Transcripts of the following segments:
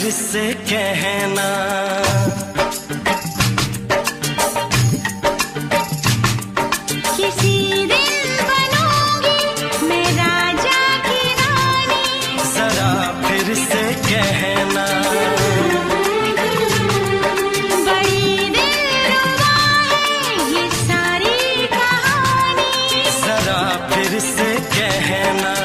से कहना किसी दिन बनूंगी मैं राजा की रानी, जरा फिर से कहना बड़ी दिलरुबा है ये सारी कहानी, जरा फिर से कहना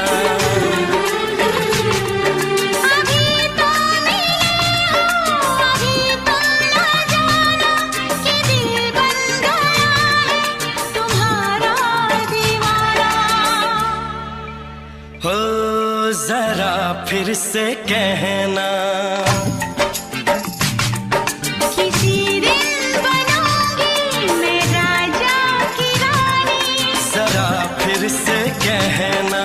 हो जरा फिर से कहना किसी दिन बनूंगी मैं राजा की रानी, जरा फिर से कहना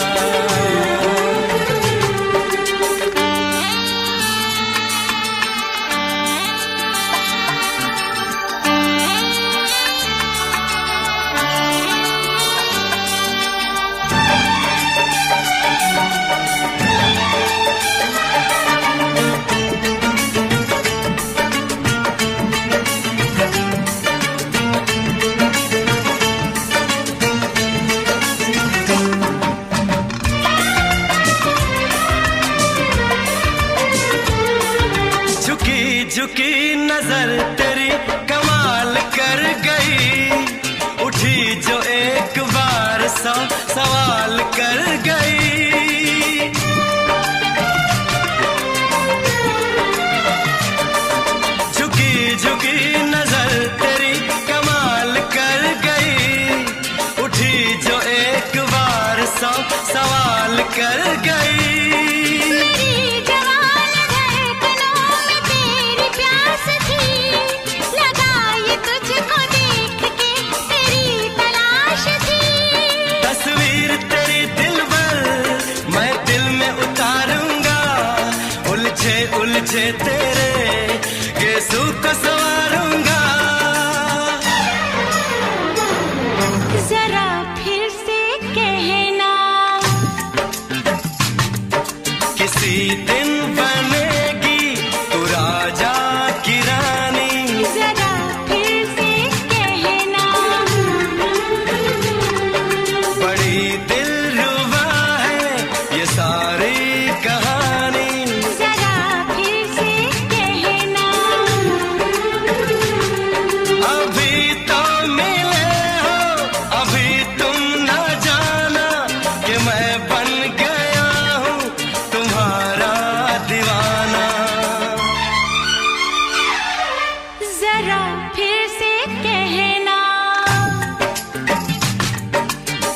झुकी नजर तेरी कमाल कर गई, उठी जो एक बार 100 सवाल कर गई। झुकी झुकी नजर तेरी कमाल कर गई, उठी जो एक बार 100 सवाल कर गई। उलझे तेरे गेसू को सवारूंगा। जरा फिर से कहना, किसी दिन बनेगी तू राजा की रानी। जरा फिर से कहना, बड़ी दिलरुबा है ये सारी कहानी। जरा फिर से कहना,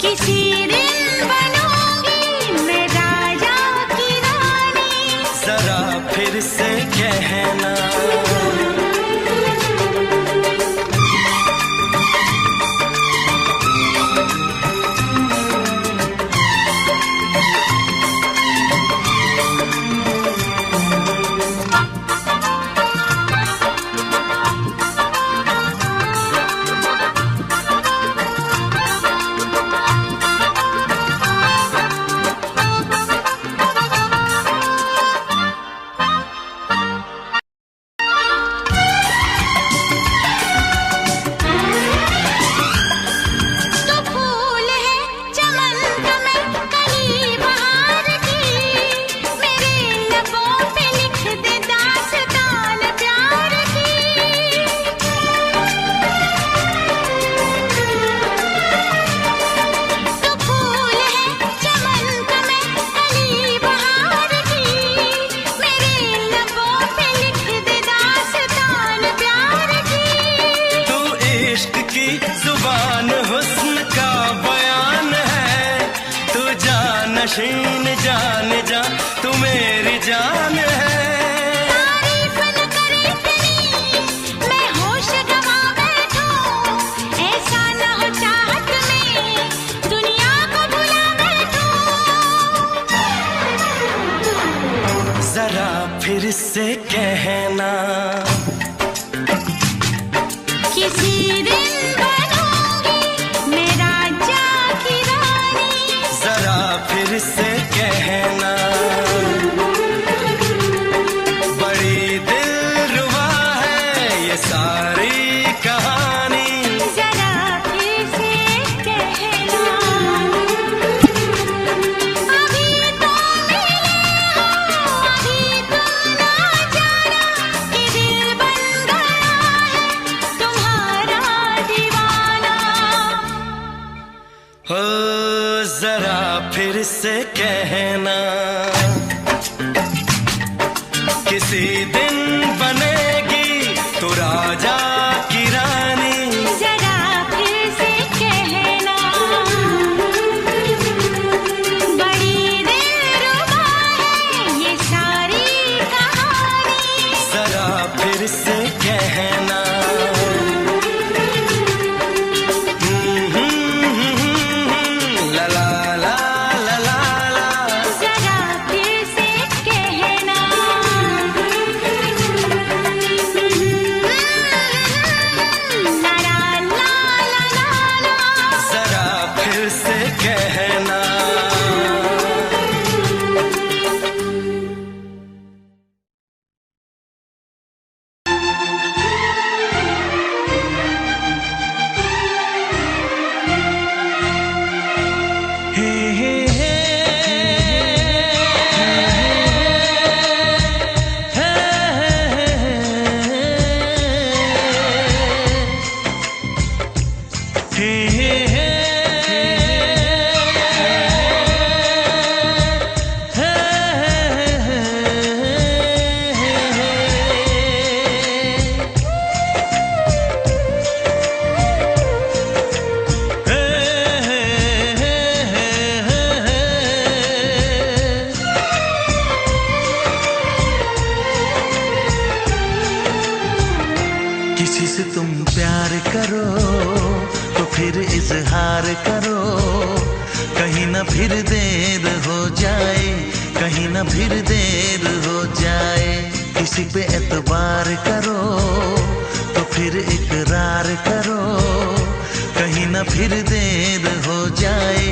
किसी दिन बनूंगी मैं राजा की रानी। जरा फिर से कहना, जुबान हुस्न का बयान है, तू जानशीन जान जा तू मेरी जान है। तारीफ न करे इतनी मैं होश गवा बैठूं, ऐसा न हो चाहत में दुनिया को भुला बैठूं। जरा फिर से कहना, किसी दिन फिर से कहना, बड़ी दिलरुबा है ये सारी कहानी। जरा फिर से कहना, अभी तो मिले हो, अभी तुम ना जाना कि दिल बन गया है तुम्हारा दीवाना। हो जरा फिर से कहना, किसी दिन बनेगी तू राजा की रानी। जरा फिर से कहना, बड़ी दिलरुबा है ये सारी कहानी। जरा फिर से कहना, जरा फिर से कहना, किसी से तुम प्यार करो तो फिर इजहार करो, कहीं ना फिर देर हो जाए, कहीं ना फिर देर हो जाए। किसी पे एतबार करो तो फिर इकरार करो, कहीं ना फिर देर हो जाए,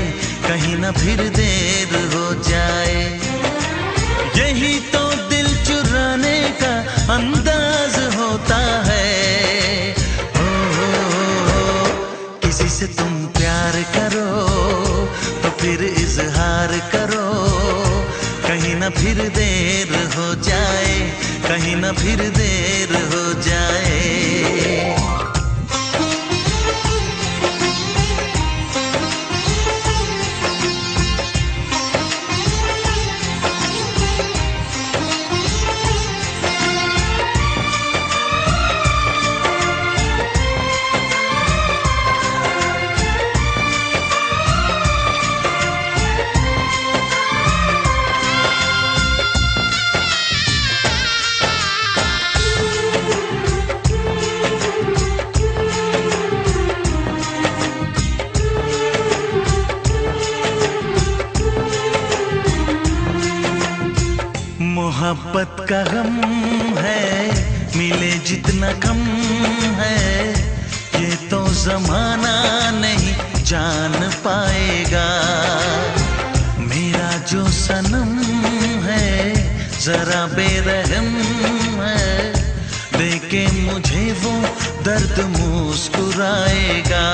कहीं ना फिर देर हो जाए। यही तो दिल चुराने का अंदाज होता है। किसी से तुम प्यार करो तो फिर इजहार करो, कहीं ना फिर देर हो जाए, कहीं ना फिर देर हो जाए। मोहब्बत का गम है, मिले जितना कम है, ये तो जमाना नहीं जान पाएगा। मेरा जो सनम है जरा बेरहम है, देखे मुझे वो दर्द मुस्कुराएगा।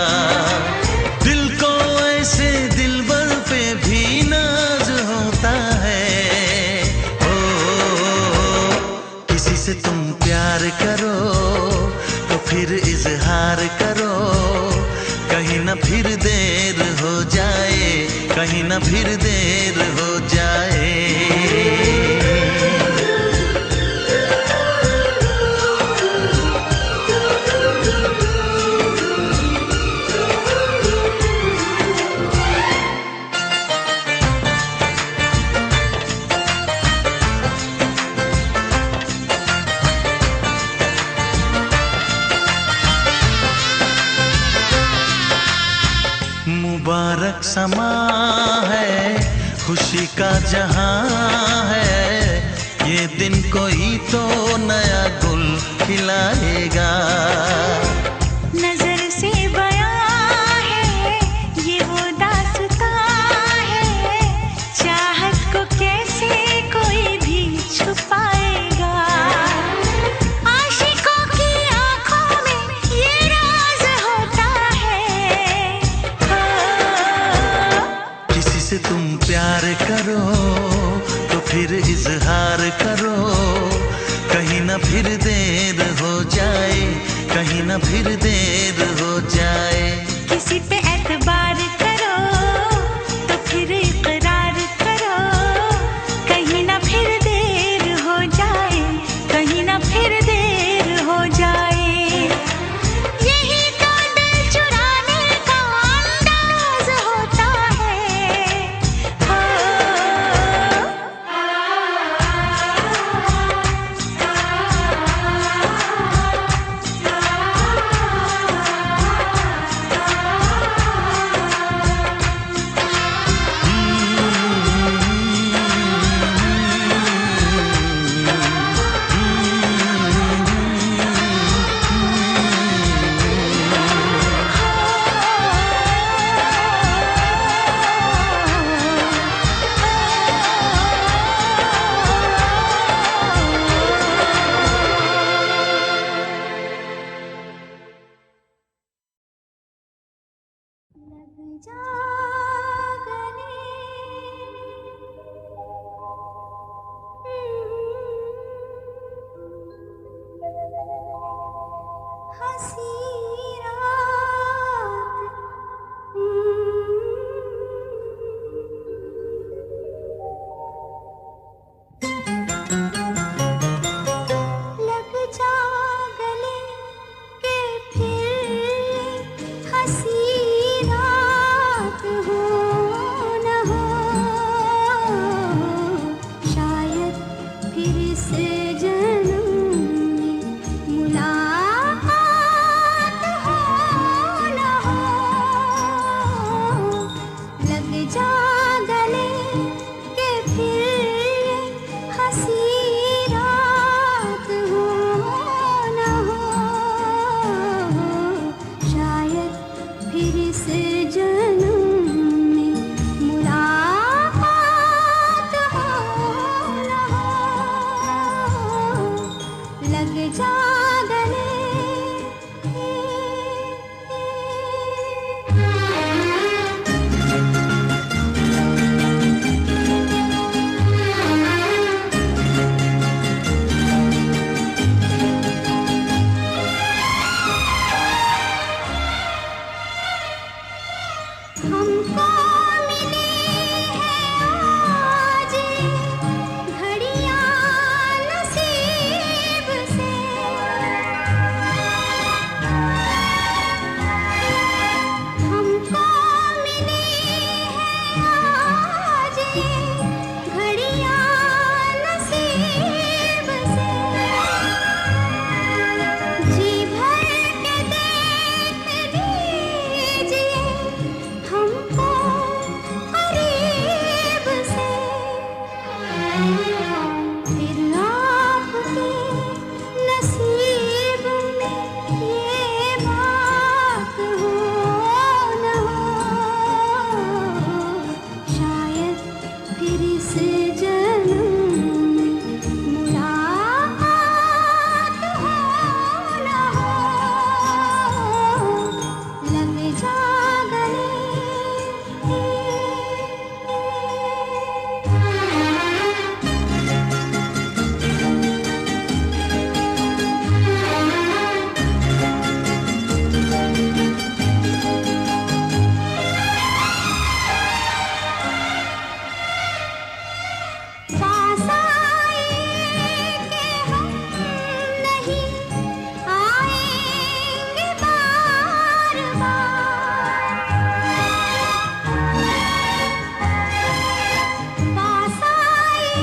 दिल को ऐसे दिलबर पे भी नाज होता है। किसी से तुम प्यार करो तो फिर इजहार करो, कहीं ना फिर देर हो जाए, कहीं ना फिर देर हो जाए। मुबारक समा है, खुशी का जहां है, ये दिन कोई तो नया गुल खिलाएगा। नजर से बयां है ये वो दास्तां है, चाहत को कैसे कोई भी छुपाएगा। आशिकों की आंखों में ये राज होता है। किसी से तुम प्यार करो तो फिर इजहार करो, कहीं ना फिर देर हो जाए, कहीं ना फिर देर हो जाए। किसी पे एतबार करो तो फिर इकरार करो, कहीं ना फिर देर हो जाए, कहीं ना फिर देर हो जाए। यही तो दिल चुराने का अंदाज होता है। लग जा गले, हंसी रात, लग जा गले के फिर हंसी रात हो न हो, शायद फिर से जन्म में मुलाकात लग जा गले। हमको मिली है आज घड़ियां नसीब से, हमको मिली है आज घड़ियां नसीब से। जी भर के देख लीजिए हमको करीब से, फिर आपके नसीब में ये बात हो न हो, शायद फिर इस जन्म में मुलाकात हो न हो, लग जा गले। पास आए कि हम नहीं आएंगे बार बार, पास आए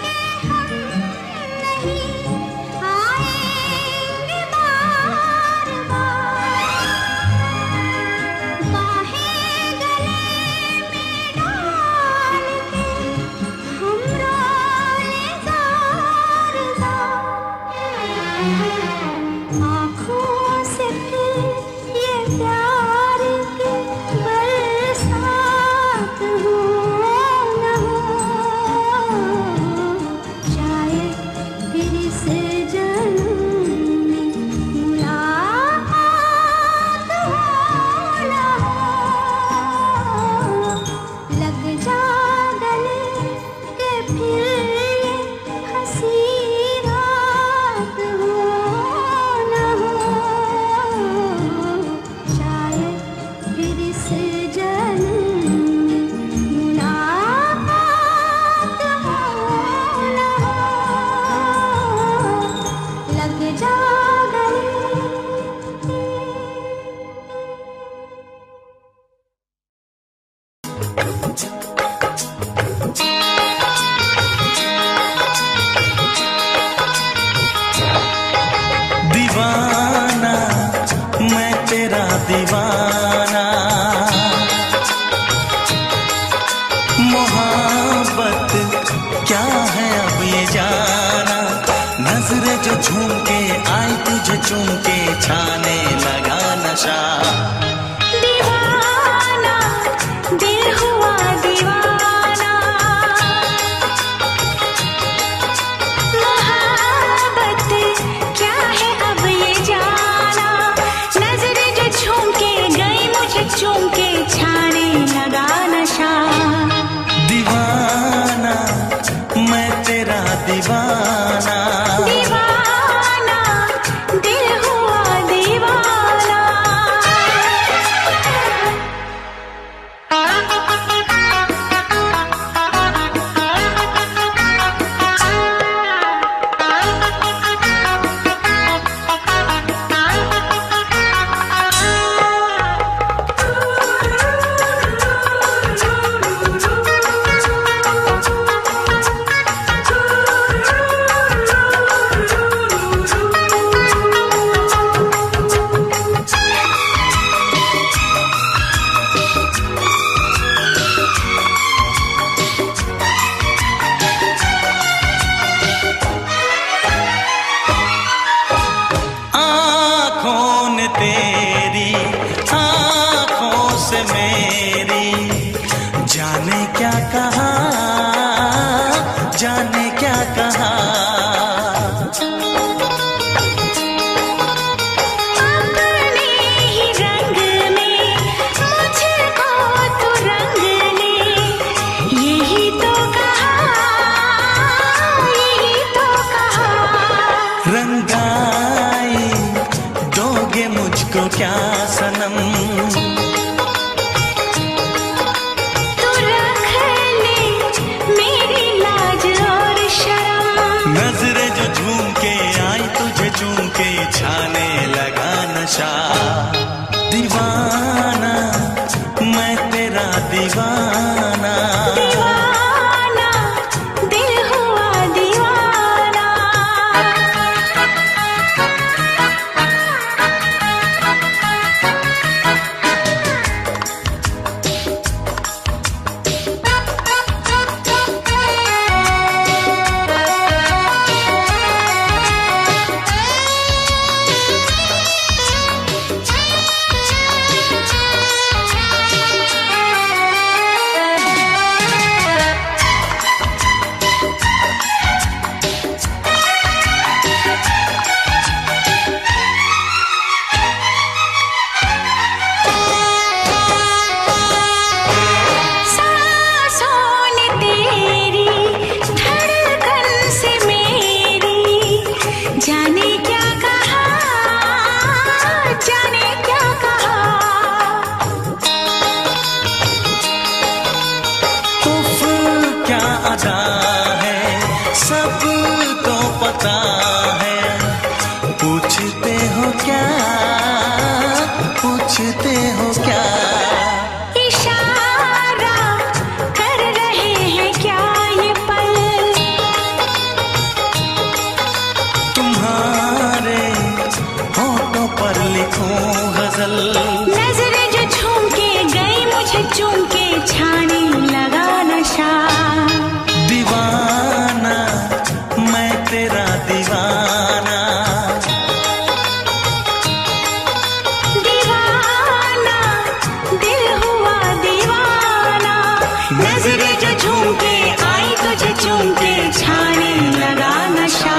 कि हम नहीं आएंगे बार बार, बाहें गले में डाल के हम रोले ज़ार ज़ार, आँखों से फिर ये प्यार की बरसात हो न हो, शायद फिर इस जन्म में मुलाकात हो न हो, लग जा गले के फिर ये हंसी रात हो न हो, शायद फिर इस जन्म में मुलाकात हो न हो, लग जा गले। दीवाना मैं तेरा दीवाना, मोहब्बत क्या है अब ये जाना, नजरें जो झूम के आई तुझे चूम के छाने लगा नशा। दीवाना दिल हुआ दीवाना, मोहब्बत क्या है अब ये जाना, नजरें जो झूम के गई मुझे चूम के छाने लगा नशा। दीवाना मैं तेरा दीवाना, दीवाना दिल हुआ दीवाना। कहा, जाने क्या कहा। क्या सनम, तू रख ले मेरी लाज और शर्म। नजरें जो झूम के आई तुझे चूम के छाने लगा नशा। दीवाना मैं तेरा दीवाना, दीवाना दिल हुआ दीवाना। जाने क्या कहा, जाने क्या कहा। उफ क्या अदा है सबको पता है। पूछते हो क्या, पूछते हो क्या। इशारा कर रहे हैं क्या ये पल, तुम्हारे होठों पर लिखूं गजल। नजरें जो झूम के गई मुझे चूम के छाने लगा नशा। दीवाना मैं तेरा दीवाना, दीवाना दिल हुआ दीवाना। नजरें जो झूम के आई तुझे चूम के छाने लगा नशा।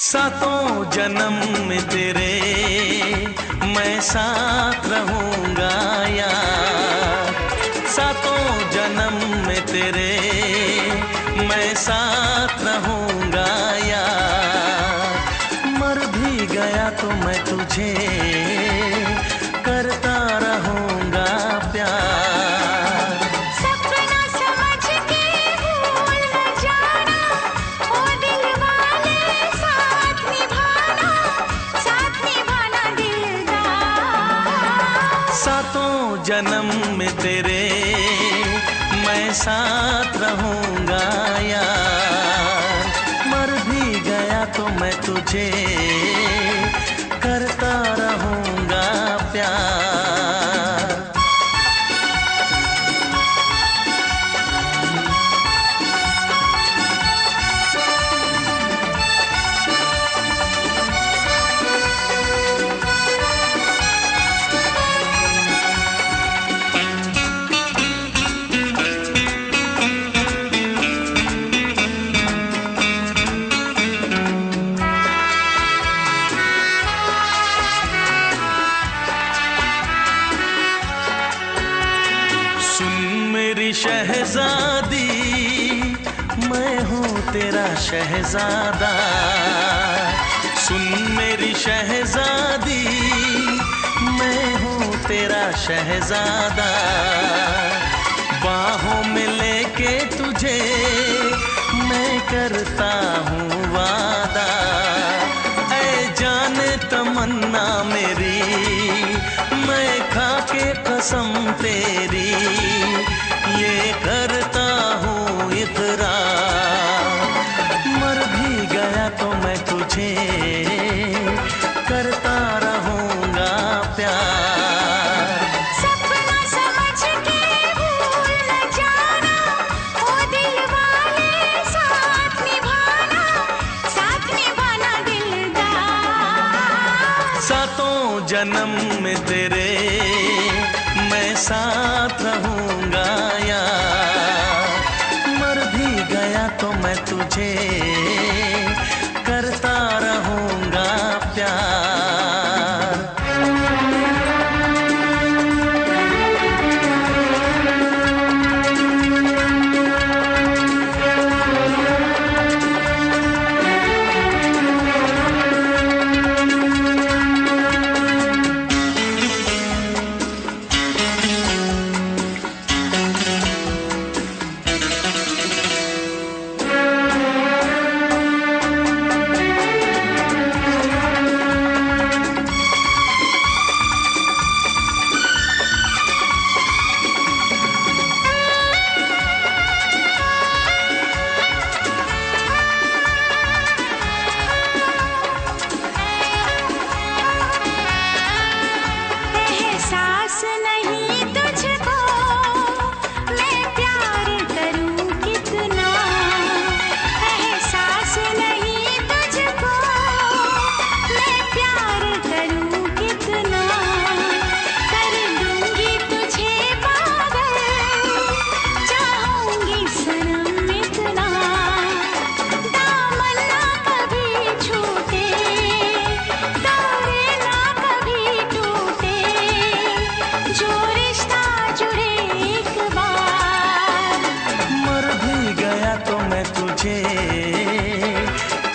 सातों जन्म में तेरे मैं साथ रहूंगा यार। सातों जन्म में तेरे मैं साथ रहूंगा यार। मर भी गया तो मैं तुझे करता रहूंगा प्यार। सपना समझ के भूल न जाना, ओ दिल वाले साथ निभाना दिलदार। सातों जन्म में तेरे मैं साथ रहूंगा यार। मर भी गया तो मैं तुझे करता रहूंगा प्यार। शहजादी मैं हूँ तेरा शहजादा। सुन मेरी शहजादी मैं हूँ तेरा शहजादा। बाहों में लेके तुझे मैं करता हूँ वादा। ऐ जाने तमन्ना मेरी मैं खा के कसम तेरी जन्म में तेरे मैं साथ रहूंगा यार। मर भी गया तो मैं तुझे करता रहूंगा प्यार।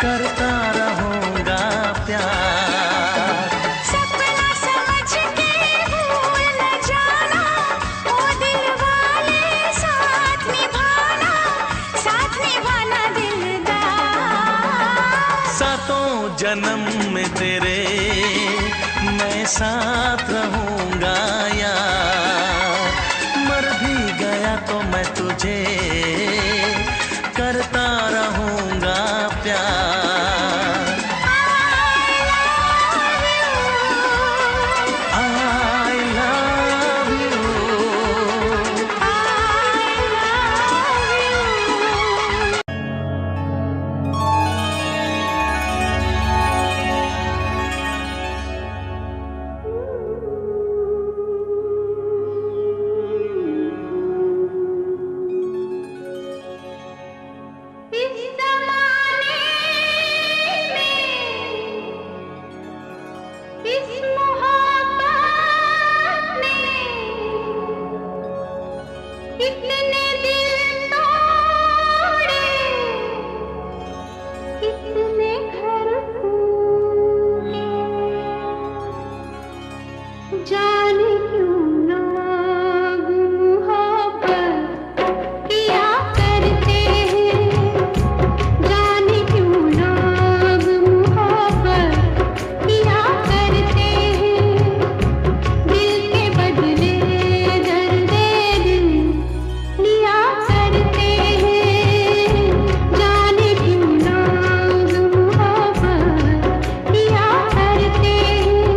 करता रहूंगा प्यार। सपना समझ के भूल न जाना, ओ दिल वाले साथ निभाना दिलदार। सातों जन्म में तेरे मैं साथ रहूंगा यार। मर भी गया तो मैं तुझे करता रहूंगा प्यार। I love you। कितने दिल तोड़े, कितने घर फूटे, जाने क्यों लोग मोहब्बत किया करते हैं, जाने क्यों लोग मोहब्बत किया करते हैं। दिल के बदले दर्द दिल लिया करते हैं, जाने क्यों लोग मोहब्बत किया करते हैं।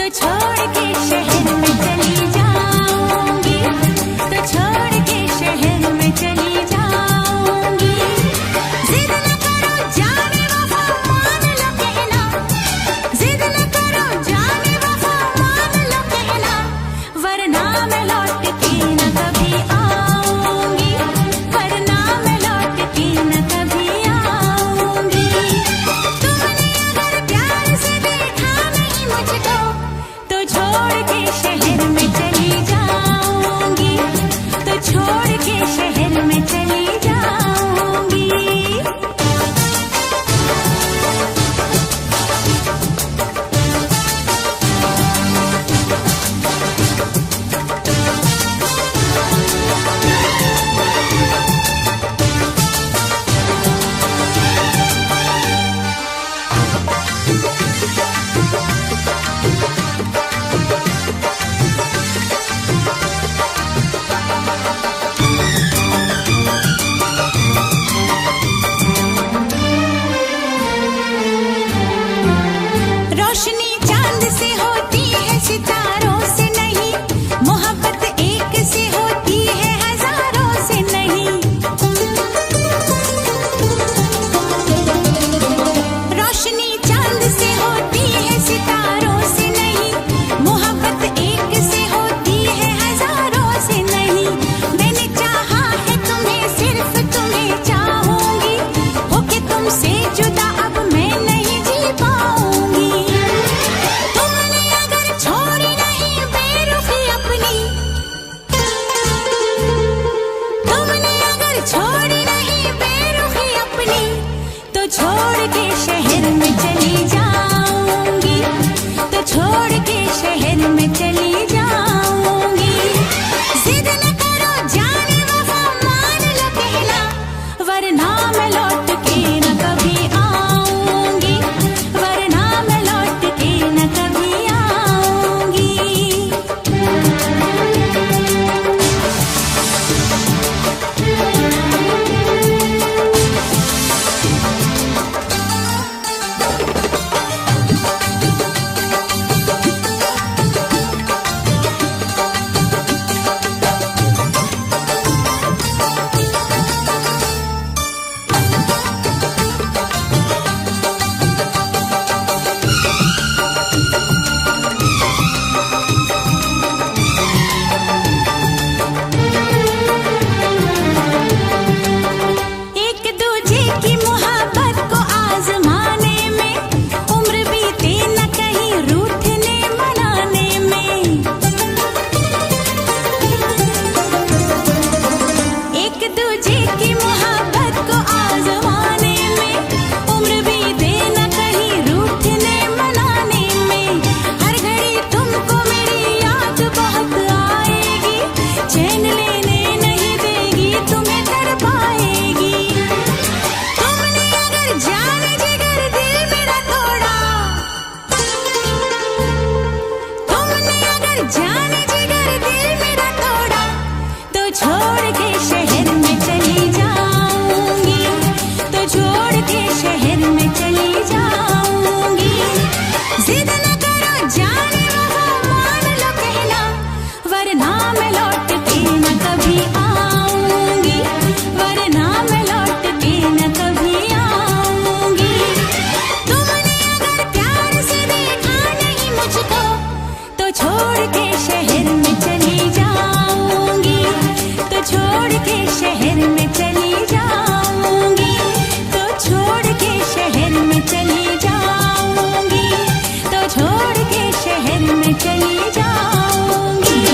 छोड़ के शहर में चली जाऊंगी, तो छोड़ के शहर में चली जाऊंगी। जिद न करो जाने वफा मान लो कहना, जिद न करो जाने वफा मान लो कहना, वरना मैं लौट के न कभी आऊंगी, वरना मैं लौट के न कभी आऊंगी। तुमने अगर प्यार से देखा नहीं मुझको, तो छोड़ के शहर में चली जाऊंगी, तो छोड़ के शहर में चली जाऊंगी। रोशनी चांद से होती है सितारों से नहीं, मोहब्बत एक से होती है हजारों से नहीं। रोशनी चांद से होती है सितारों से नहीं, मोहब्बत एक से होती है हजारों से नहीं। मैंने चाहा है तुम्हें, सिर्फ तुम्हें चाहूंगी, होके तुमसे जुदा अब मैं नहीं जी पाऊंगी। तुमने अगर छोड़ी नहीं बेरुखी अपनी, तुमने अगर छोड़ी नहीं बेरुखी अपनी, तो छोड़ के शहर में चली जाऊंगी, तो छोड़ के शहर में चली जाऊंगी। जिद न करो जाने वफा मान लो कहना, वरना मैं लौट के न कभी आऊंगी, वरना मैं लौट के न कभी आऊंगी। एक दूजे की मोहब्बत को आजमाने में, उम्र बीते न कहीं रूठने मनाने में। एक दूजे की मोहब्बत को आजमाने में, उम्र बीते न कहीं रूठने मनाने में। हर घड़ी तुमको मेरी याद बहुत आएगी, चैन लेने नहीं देगी, तुम्हें तड़पाएगी। तुमने अगर जाने जिगर दिल मेरा तोड़ा, तुमने अगर जाने जिगर दिल मेरा तोड़ा, तो छोड़ के शहर में चली जाऊंगी, तो छोड़ के शहर में चली जाऊंगी। जिद न करो जाने वफा मान लो कहना, वरना मैं लौट के न कभी आऊंगी, वरना मैं लौट के न कभी आऊंगी। तुमने अगर प्यार से देखा नहीं मुझको, तो छोड़ के शहर में चली जाऊंगी, तो छोड़ के शहर में चली जाऊंगी, तो छोड़ के शहर में चली जाऊंगी, तो छोड़ के शहर में चली जाऊंगी।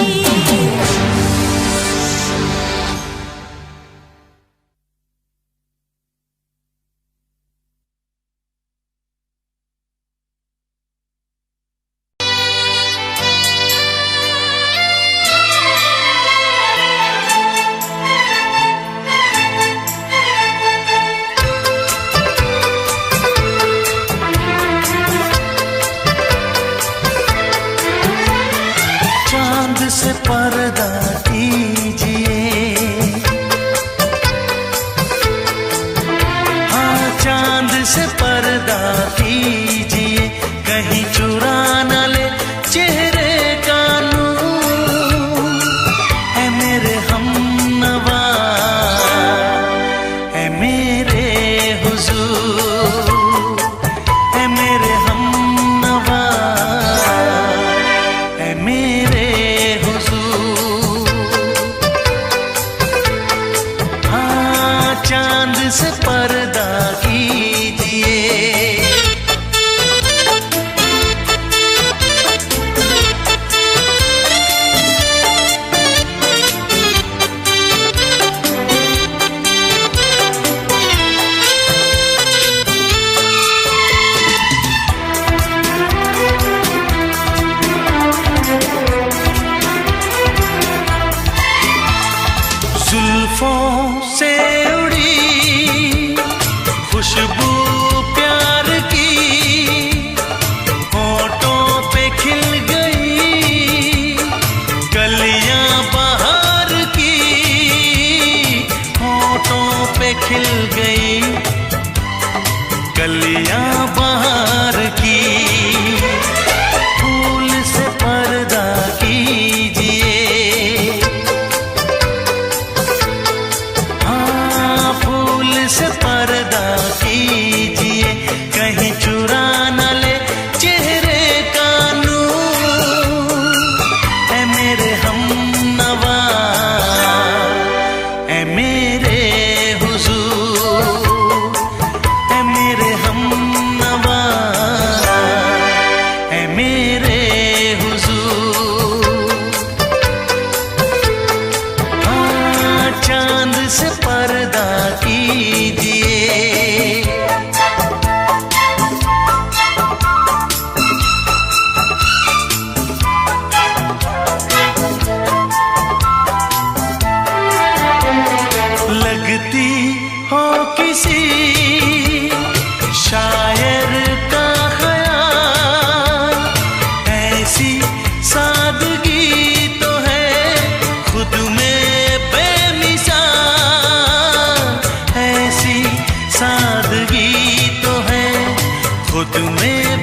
चांद से पर्दा कीजिए, हाँ चांद से पर्दा कीजिए, कहीं चुरा न ले चेहरा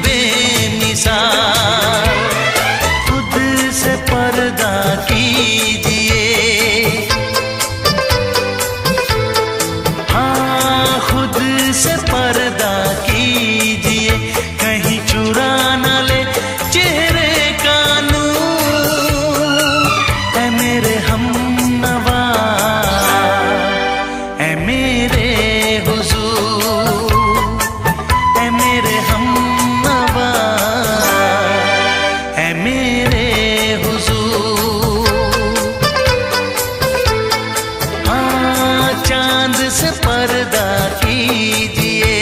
बेमिसाल। खुद से पर्दा कीजिए, हाँ खुद से पर्दा कीजिए, कहीं चुरा न ले चेहरे का नूर। ऐ मेरे हमनवा, ऐ मेरे हुजूर, ऐ मेरे हमनवा, ऐ मेरे हुजूर। हाँ चांद से पर्दा कीजिए,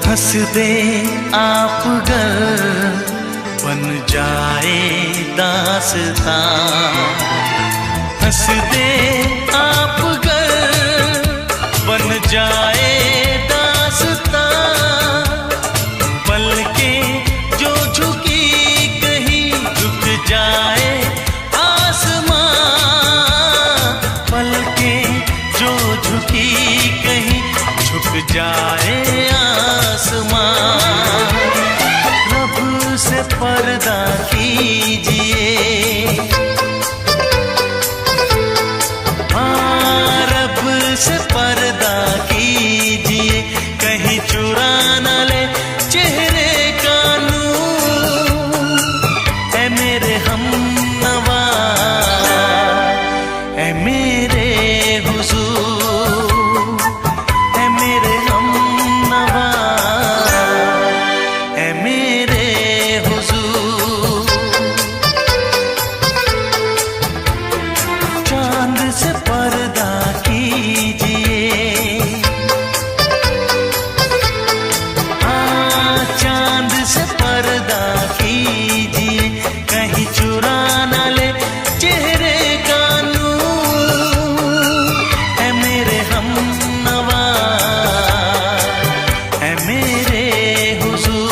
हंस दे आप गर बन जाए दास्तां। हंस दे आप गर बन जाए दास्तां। पलकें जो झुकी कहीं झुक जाए आसमां। पलकें जो झुकी कहीं झुक जाए आसमां। रब से पर्दा कीजिए, हाँ रब से पर्दा कीजिए, कहीं चुरा न ले चेहरे का नूर। ऐ मेरे हमनवा, ऐ मेरे हुजूर, ऐ मेरे हमनवा, ऐ मेरे हुजूर। चांद से पर्दा कीजिए, हाँ चांद से पर्दा कीजिए, कहीं चुरा न ले चेहरे का नूर। ऐ मेरे हमनवा, ऐ मेरे हुजूर।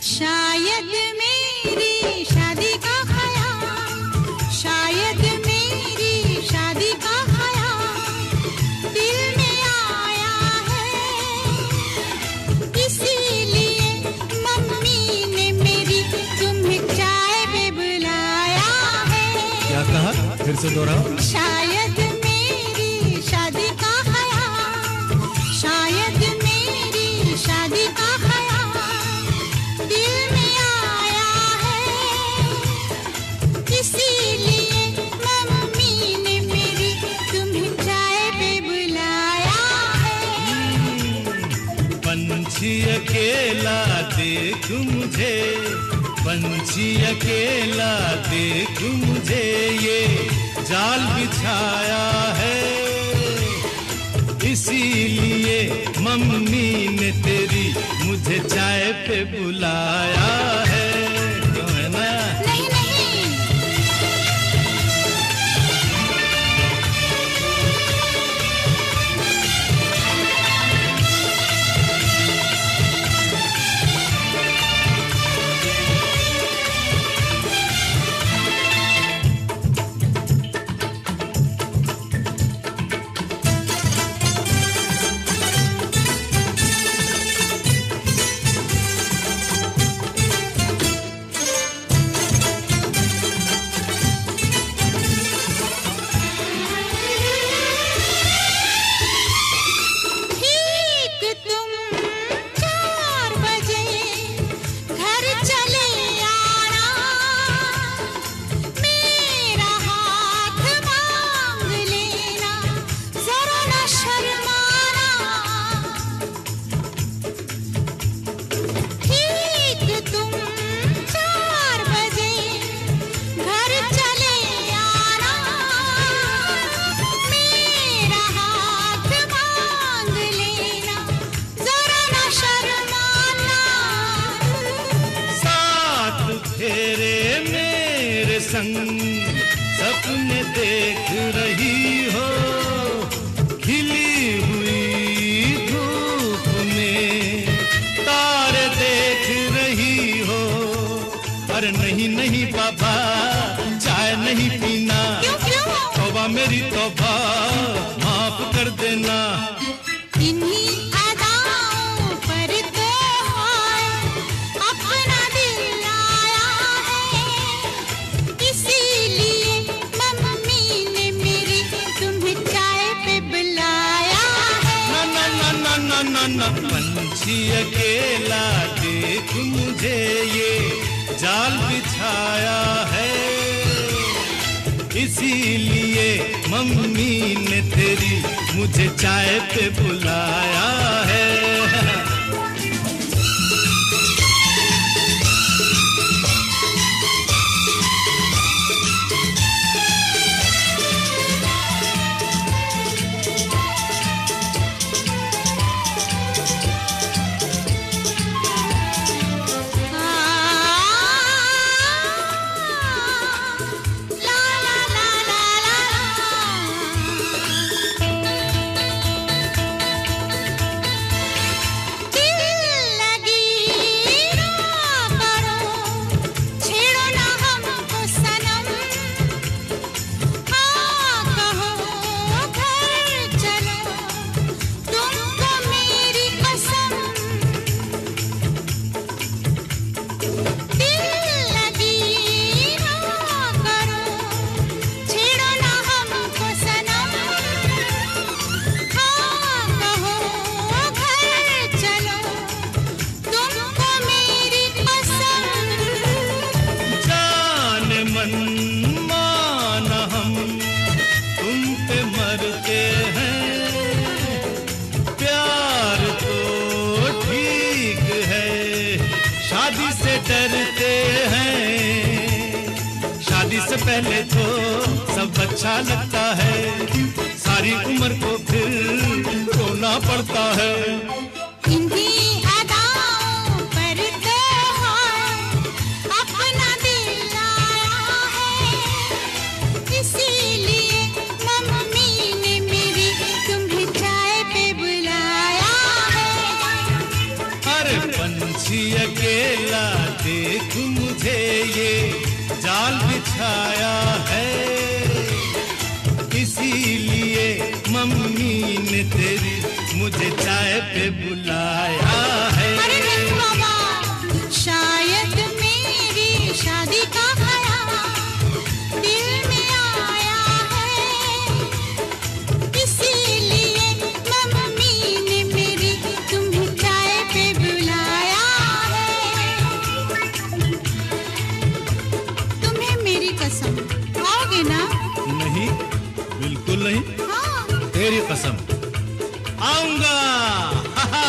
शायद मेरी शादी का ख्याल, शायद मेरी शादी का ख्याल दिल में आया है। इसीलिए मम्मी ने मेरी तुम्हें चाय पे बुलाया है। क्या कहा? फिर से दोहराओ। शायद मेरी शादी का ख्याल, शायद मेरी शादी का ख्याल दिल में आया है। इसीलिए मम्मी ने मेरी तुम्हें चाय पे बुलाया है। पंछी अकेला देख मुझे, पंछी अकेला देख मुझे, ये जाल बिछाया है। इसीलिए मम्मी ने तेरी मुझे चाय पे बुलाया है। क्यों है ना? नहीं नहीं, संग सपने देख रही हो, खिली हुई धूप में तारे देख रही हो। अरे नहीं नहीं बाबा, चाय नहीं पीना। तौबा मेरी तौबा, माफ कर देना। इन्हीं अदाओं पर तो अपना दिल आया है, इसीलिए मम्मी ने मेरी तुम्हें चाय पे बुलाया है। ना ना ना ना ना ना ना, पंछी अकेला देख मुझे ये जाल बिछाया है, इसीलिए मम्मी ने तेरी मुझे चाय पे बुलाया है। डरते हैं, शादी से पहले तो सब अच्छा लगता है, सारी उम्र को फिर रोना पड़ता है। इन्हीं अदाओं पर तो अपना दिल आया है, इसीलिए मम्मी ने मेरी तुम्हें चाय पे बुलाया है। अरे पंछी अकेला देख मुझे ये जाल बिछाया है, इसीलिए मम्मी ने तेरी मुझे चाय पे बुलाया है। अरे नहीं बाबा, शायद मेरी शादी का ख्याल दिल में आया है, इसीलिए मम्मी ने मेरी तुम्हें चाय पे बुलाया है। तुम्हें मेरी कसम, आओगे ना? नहीं, बिल्कुल नहीं। हाँ। तेरी कसम, आऊंगा। हा हा।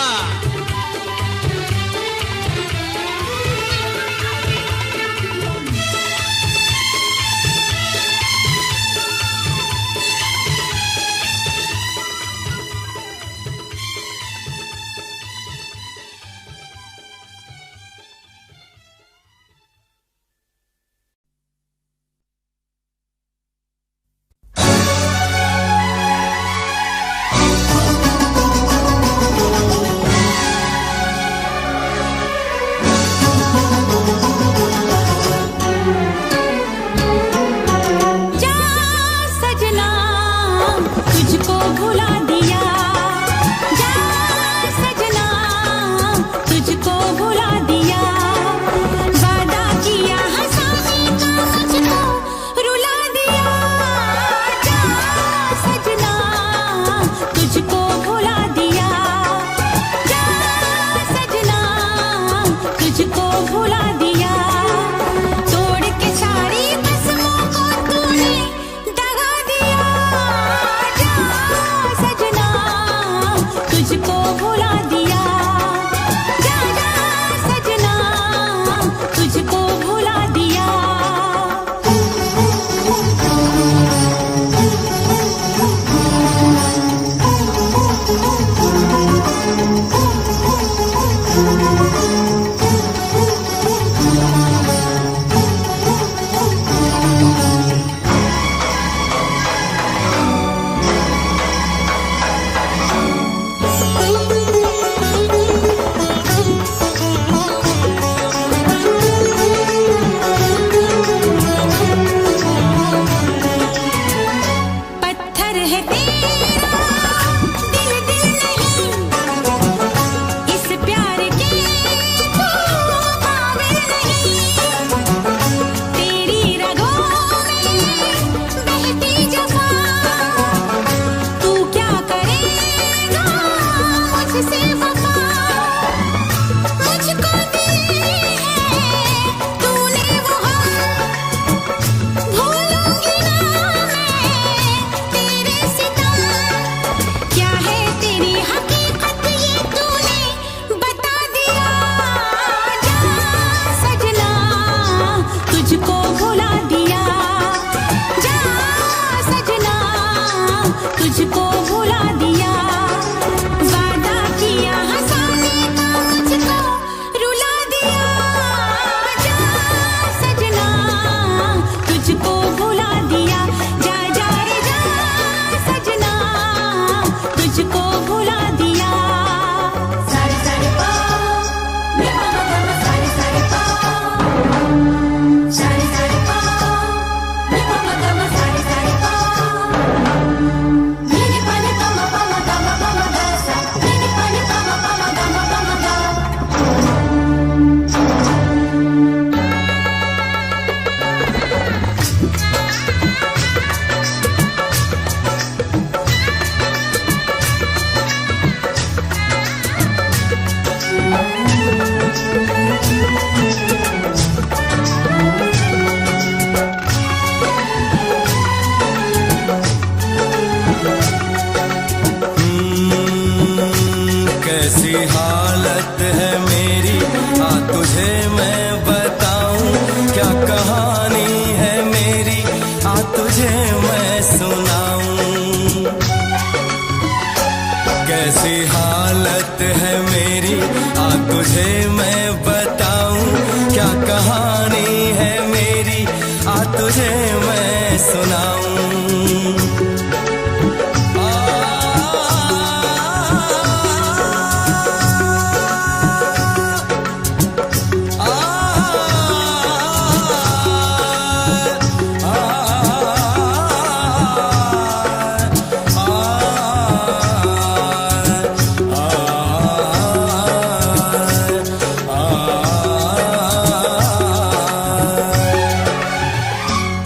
क्या कहानी है मेरी, आ तुझे मैं सुनाऊं।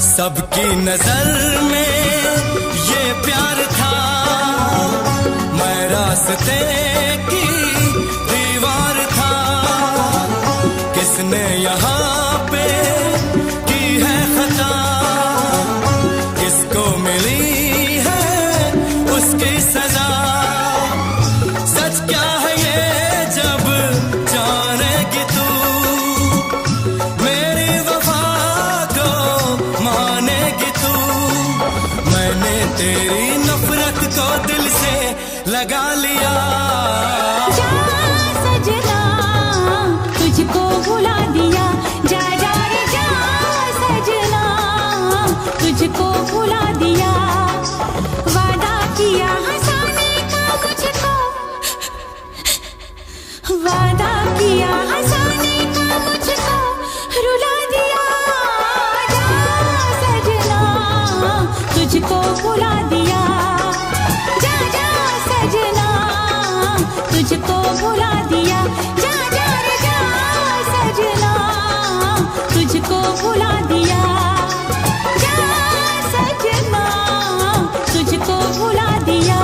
सबकी नजर में ये प्यार था, मैं रास्ते की दीवार था। किसने यहाँ पे की है खता, किसको मिली है उसकी सजा। सच क्या है ये जब जानेगी तू, मेरी वफा को मानेगी तू। मैंने तेरी नफरत को दिल से लगा लिया। जा सजना तुझको भुला दिया, जा जा रे जा सजना तुझको भुला दिया। वादा किया हंसाने का मुझको, वादा किया हंसाने का मुझको रुला दिया। जा सजना तुझको भुला दिया, जा जा सजना तुझको भुला दिया। जा जा रे जा सजना तुझको भुला दिया, जा सजना तुझको भुला दिया।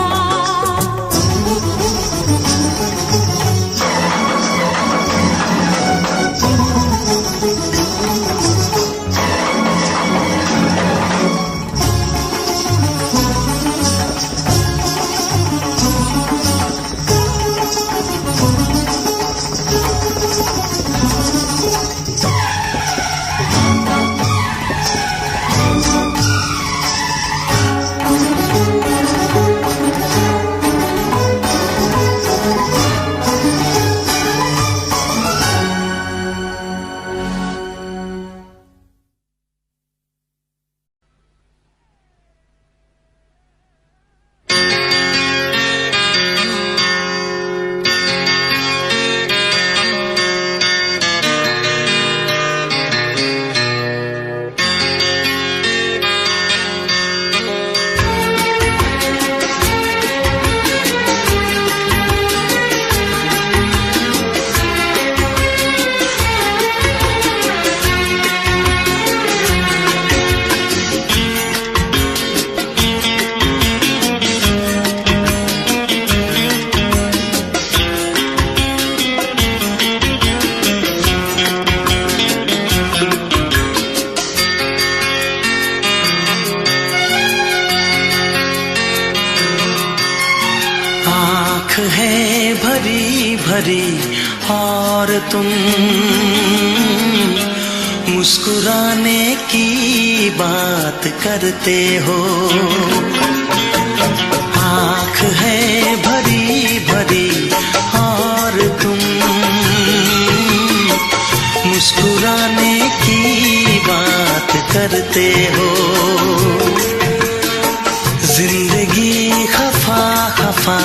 है भरी भरी और तुम मुस्कुराने की बात करते हो। आँख है भरी भरी और तुम मुस्कुराने की बात करते हो। जिंदगी खफा खफा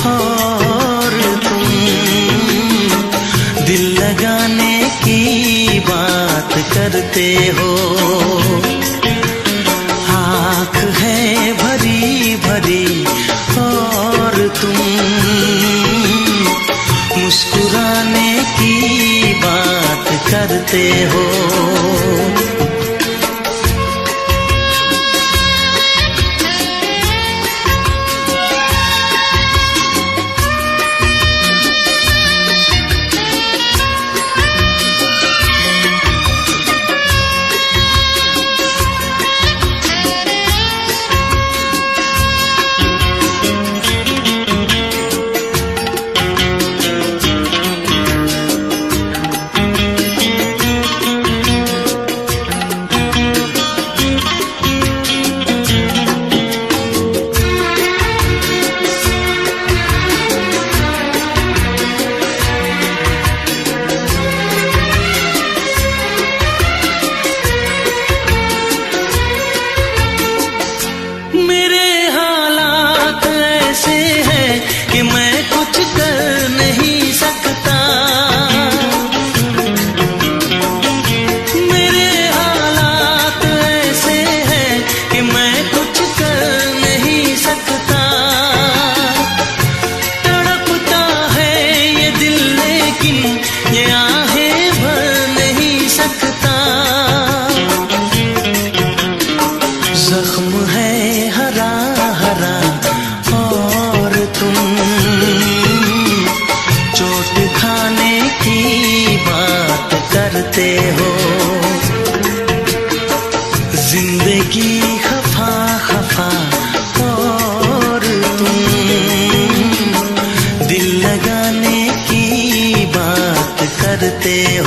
और तुम दिल लगाने की बात करते हो। आँख है भरी भरी और तुम मुस्कुराने की बात करते हो।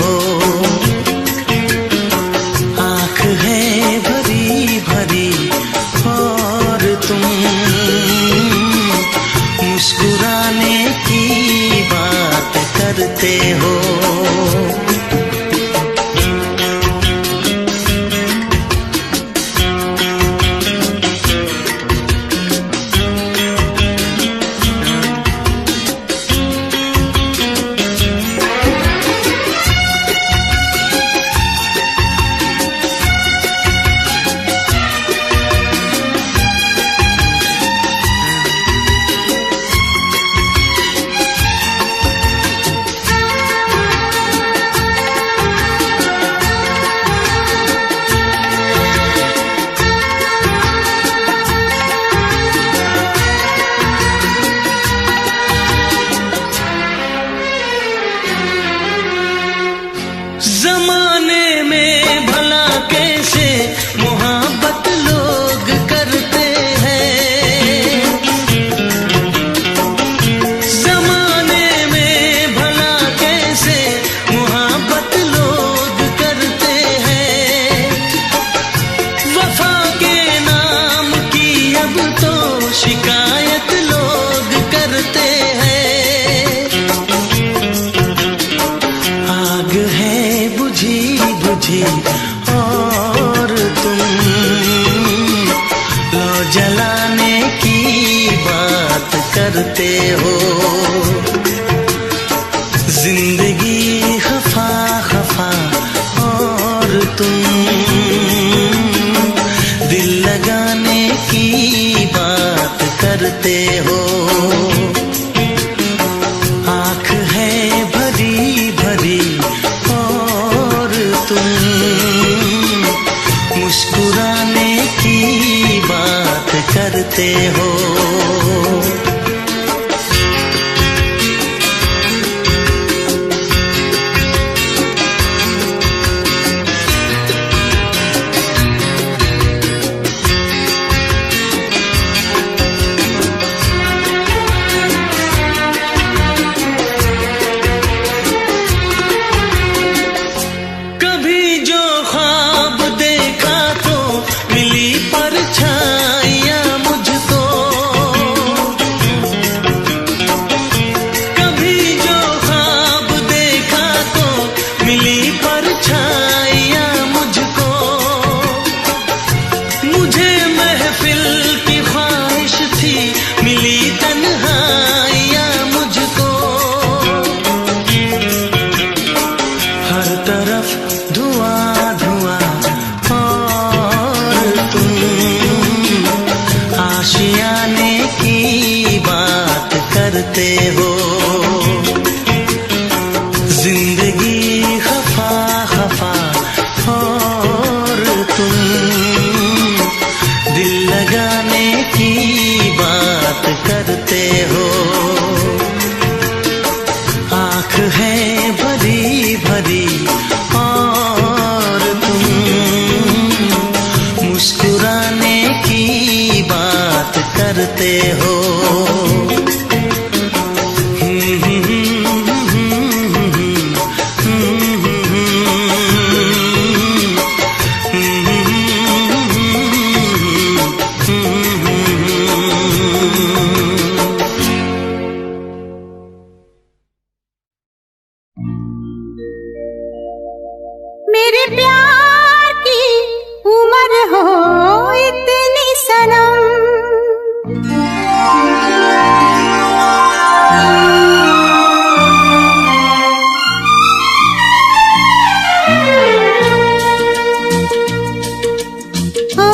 हो। आँख है भरी भरी और तुम मुस्कुराने की बात करते हो। जमाने में भला कैसे मोहब्बत लोग करते हैं। जमाने में भला कैसे मोहब्बत लोग करते हैं। वफा के नाम की अब तो शिकायत लोग करते हैं। आग है बुझी बुझी और तुम लो जलाने की बात करते हो। जिंदगी खफा खफा और तुम दिल लगाने की बात करते हो। आँख है भरी भरी और तुम मुस्कुराने की बात करते हो। कभी जो ख्वाब देखा तो मिली परछाइयाँ मुझको। कभी जो ख्वाब देखा तो मिली परछाइयाँ मुझको। मुझे महफिल की ख्वाहिश थी मिली तन्हाइयाँ मुझको। हर तरफ धुआं धुआं और तुम आशियाने की बात करते हो। जिंदगी खफा खफा और तुम दिल लगाने की बात करते हो। आँख है भरी भरी और तुम मुस्कुराने की बात करते हो। मेरे प्यार की उम्र हो इतनी सनम। ओ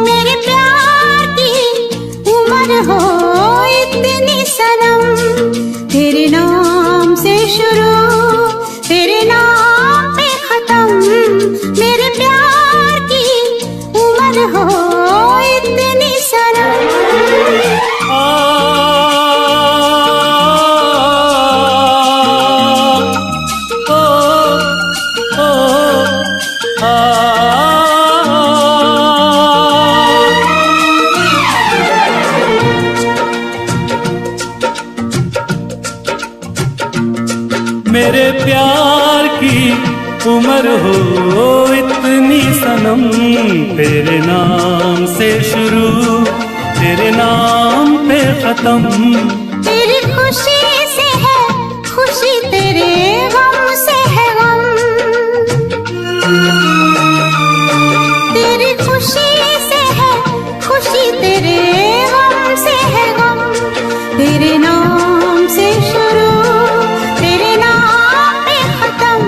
मेरे प्यार की उम्र हो इतनी सनम। तेरे नाम से शुरू तेरे नाम प्यार की उम्र हो इतनी सनम, तेरे नाम से शुरू तेरे नाम पे खत्म। तेरी खुशी से है खुशी, तेरे गम से है गम। तेरी खुशी से है खुशी, तेरे गम से है गम। तेरे नाम से शुरू तेरे नाम पे खत्म।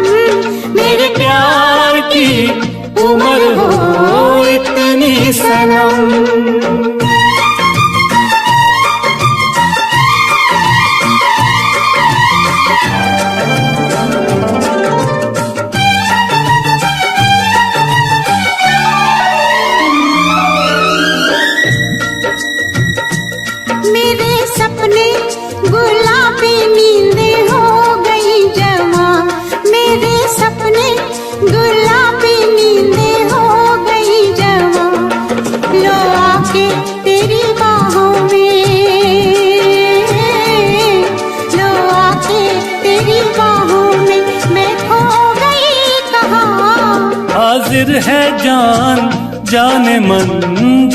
मेरे प्यार की उम्र हो इतनी सनम। मेरे सपने गुलाबी नींदें हो गई जमा। मेरे सपने गुलाबी नींदें हो गई जमा। लो आके तेरी बाहों में, लो आके तेरी बाहों में मैं खो गई कहाँ। हाजिर है जान जाने मन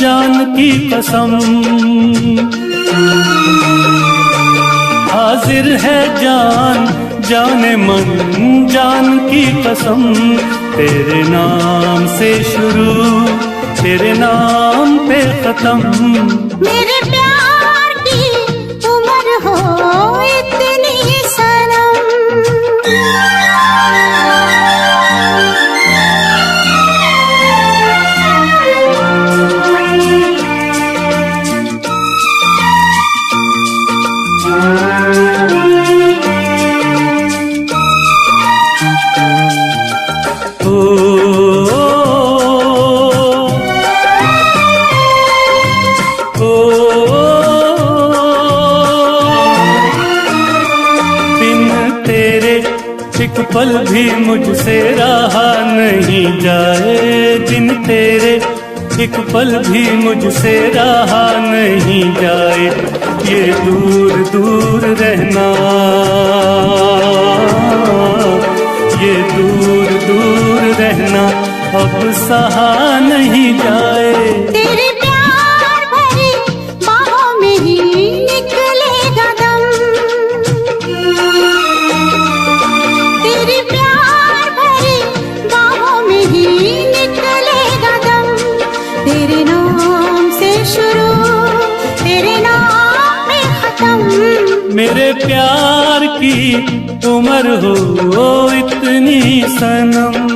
जान की कसम, हाजिर है जान जाने मन जान की कसम। तेरे नाम से शुरू तेरे नाम पे खत्म। मेरे प्यार की उम्र हो इतनी सनम। एक पल भी मुझसे रहा नहीं जाए, दिन तेरे एक पल भी मुझसे रहा नहीं जाए। ये दूर दूर रहना, ये दूर दूर रहना अब सहा नहीं जाए। तेरे प्यार भरी बाहों में ही निकलेगा दम। तेरे प्यार भरी बाहों में ही निकलेगा दम। तेरे नाम से शुरू तेरे नाम में खत्म। मेरे प्यार की उम्र हो इतनी सनम।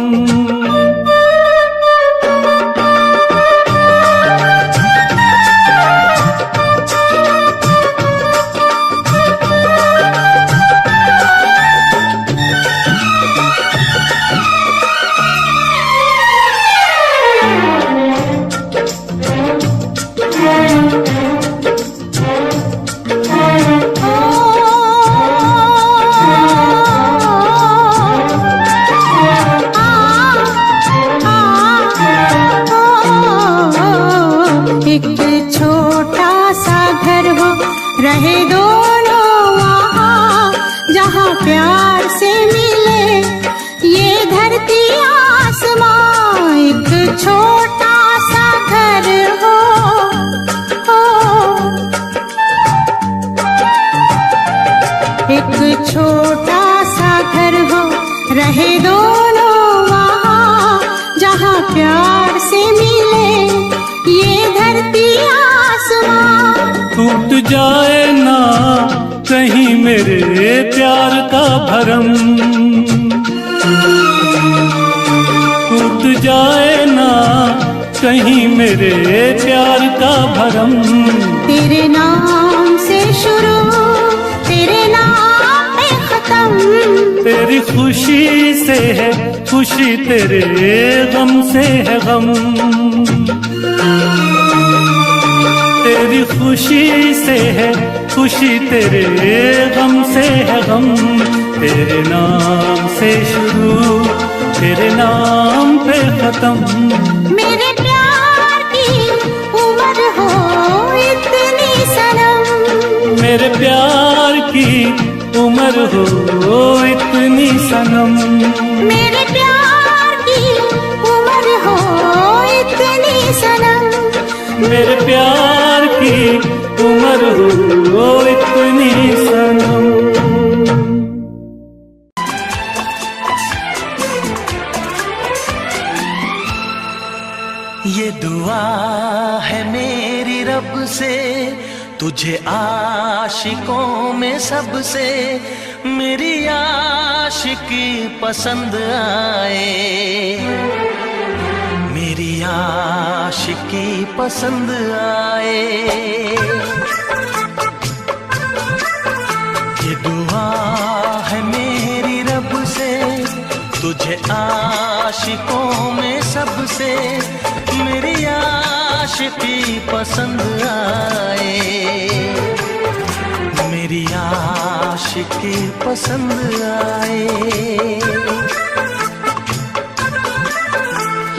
रहे दोनों वहाँ जहाँ प्यार से मिले ये धरती आसमां। एक छोटा सा घर हो, एक छोटा सा घर हो, रहे दोनों वहाँ जहाँ प्यार से मिले ये धरती आसमां। टूट जाए ना कहीं मेरे प्यार का भरम, टूट जाए ना कहीं मेरे प्यार का भरम। तेरे नाम से शुरू तेरे नाम पे खत्म। तेरी खुशी से है खुशी, तेरे गम से है गम। तेरी खुशी से है खुशी, तेरे गम से है गम। तेरे नाम से शुरू तेरे नाम पे खत्म। मेरे प्यार की उम्र हो इतनी सनम। मेरे प्यार की उम्र हो इतनी सनम। उम्र हो इतनी सनम। ये दुआ है मेरी रब से तुझे आशिकों में सबसे मेरी आशिकी पसंद आए, मेरी आशिकी पसंद आए। ये दुआ है मेरी रब से तुझे आशिकों में सबसे मेरी आशिकी पसंद आए, मेरी आशिकी पसंद आए।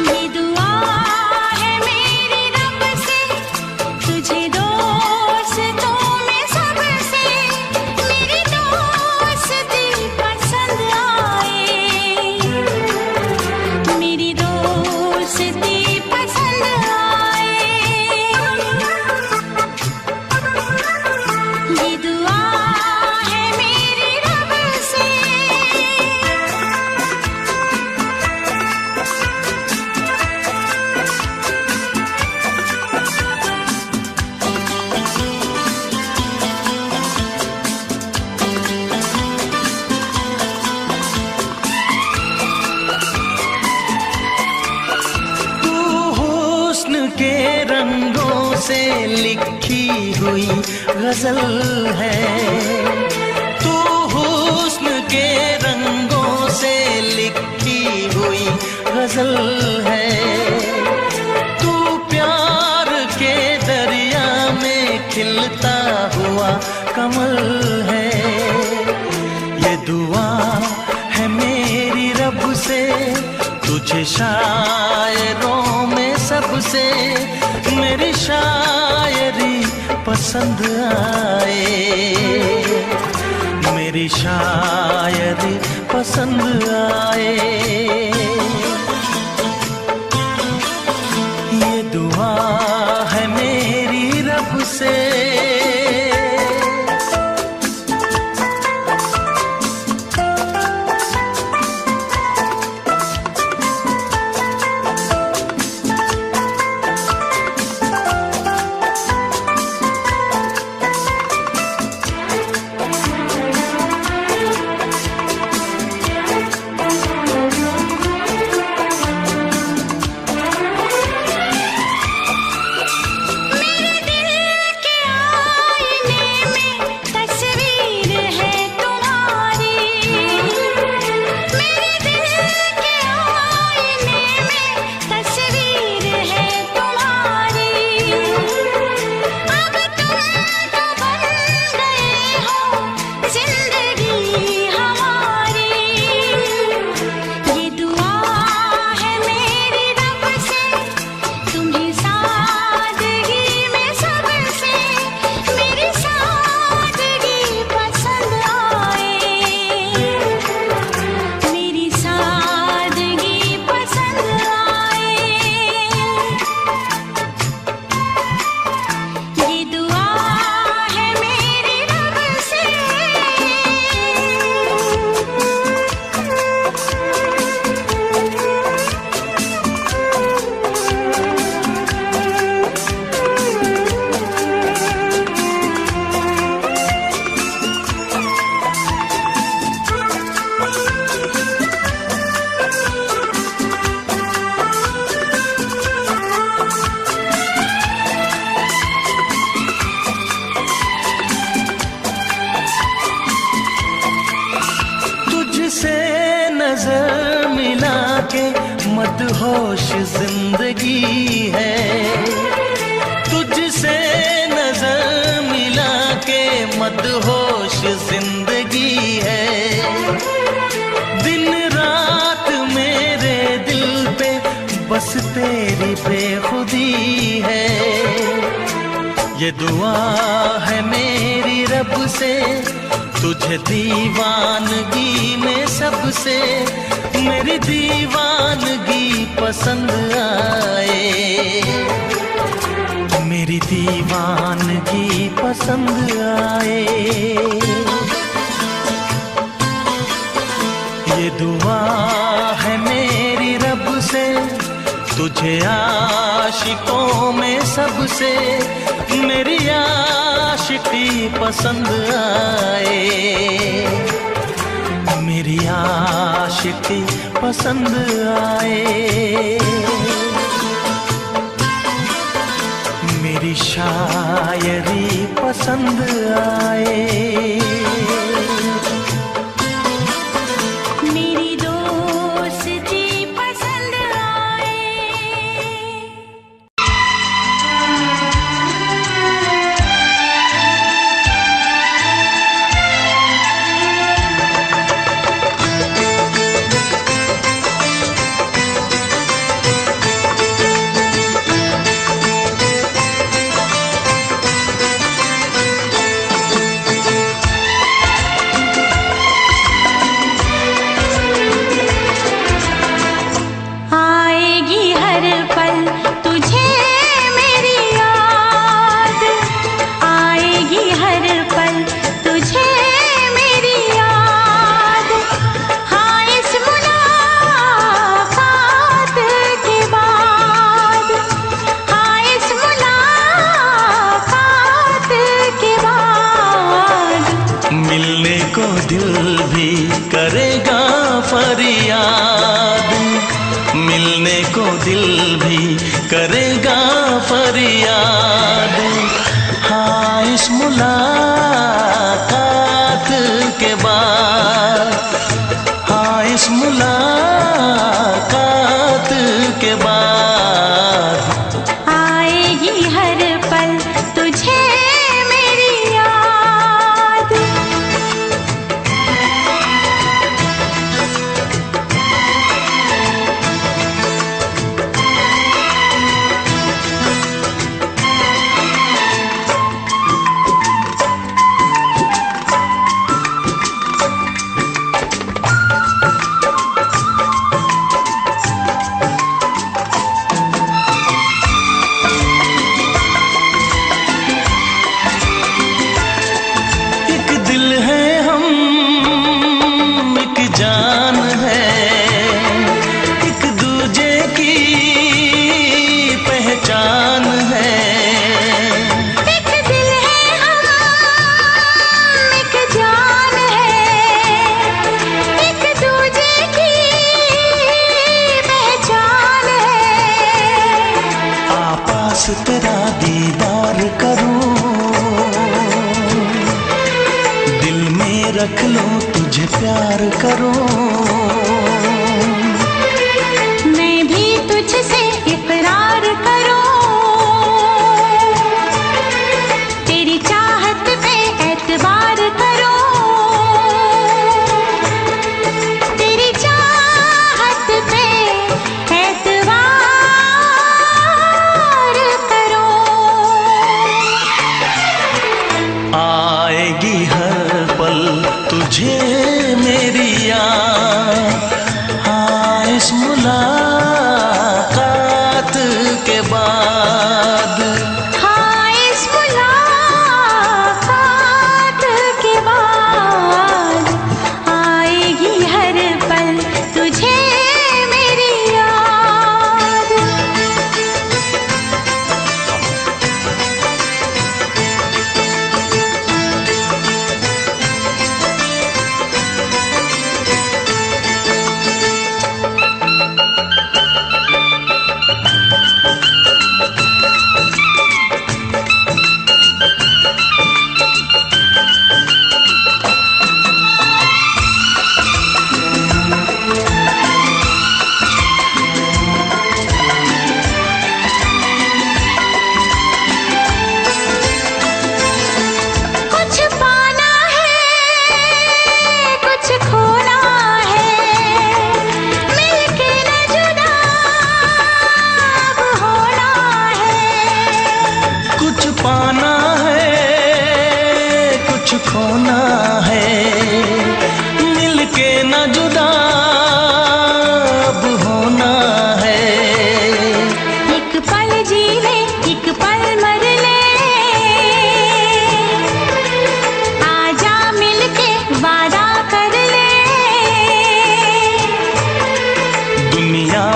ये दुआ है मेरी रब से तुझे दोस्तों में सबसे मेरी दोस्ती पसंद आए, मेरी दोस्ती पसंद आए। ये दुआ है मेरी रब से। तू हुस्न के रंगों से लिखी हुई गजल है, तू हुस्न के रंगों से लिखी हुई गजल है। तू प्यार के दरिया में खिलता हुआ कमल है। ये दुआ है मेरी रब से तुझे शायरों में सबसे मेरी शायरी पसंद आए, मेरी शायरी पसंद आए। ये दुआ है मेरी रब से। मेरे दिल के आईने में तस्वीर है तुम्हारी, मेरे दिल के आईने में तस्वीर है तुम्हारी। अब तुम तो बन गए हो जिंदगी हमारी। ये दुआ है मेरी रब से तुम्हें सादगी में सबसे मेरी सादगी पसंद आए, मेरी सादगी पसंद आए। ये दुआ है मेरी रब से। तुझसे नजर मिला के मदहोश जिंदगी है, तुझसे नजर मिला के मदहोश जिंदगी है। दिन रात मेरे दिल पे बस तेरी बेखुदी है। ये दुआ है मेरी रब से तुझे दीवानगी में सबसे मेरी दीवानगी पसंद आए, मेरी दीवानगी पसंद आए, ये दुआ है मेरी रब से, तुझे आशिकों में सबसे मेरी आशिकी पसंद आए, मेरी आशिकी पसंद आए, मेरी शायरी पसंद आए, मेरी दोस्ती पसंद आए। आएगी हर पल तुझे मेरी याद, आएगी हर पल तुझे मेरी याद। हाँ इस मुलाकात के बाद, हाँ इस मुलाकात के बाद मिलने को दिल भी करेगा फरियाद, मिलने को दिल भी करेगा फरियाद। हाँ इस मुलाकात के बाद, हाँ इस मुलाकात के बाद आएगी हर पल तुझे मेरी याद। एक दिल है हम, एक जान है, एक दूजे की पहचान है। एक दिल है हम, एक जान है, एक दूजे की पहचान है। आपास तेरा दीदार करूं, दिल में रख लो तुझे प्यार करूं, मैं भी तुझसे इकरार करूं, तेरी चाहत पे एतबार करूं, तेरी चाहत पे एतबार करूं। आएगी हर पल तुझे मेरी याद। हाँ इस मुलाकात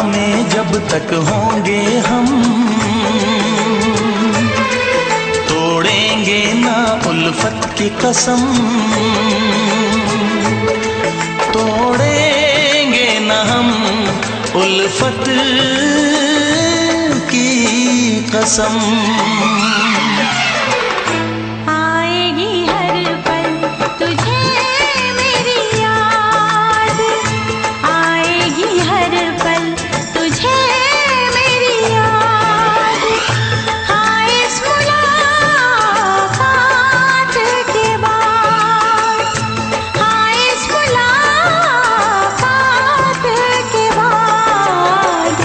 में जब तक होंगे हम, तोड़ेंगे ना उल्फत की कसम, तोड़ेंगे ना हम उल्फत की कसम। आएगी हर पल तुझे मेरी याद, आएगी हर पल तुझे मेरी याद। हाँ इस मुलाकात के बाद, हाँ इस मुलाकात के बाद,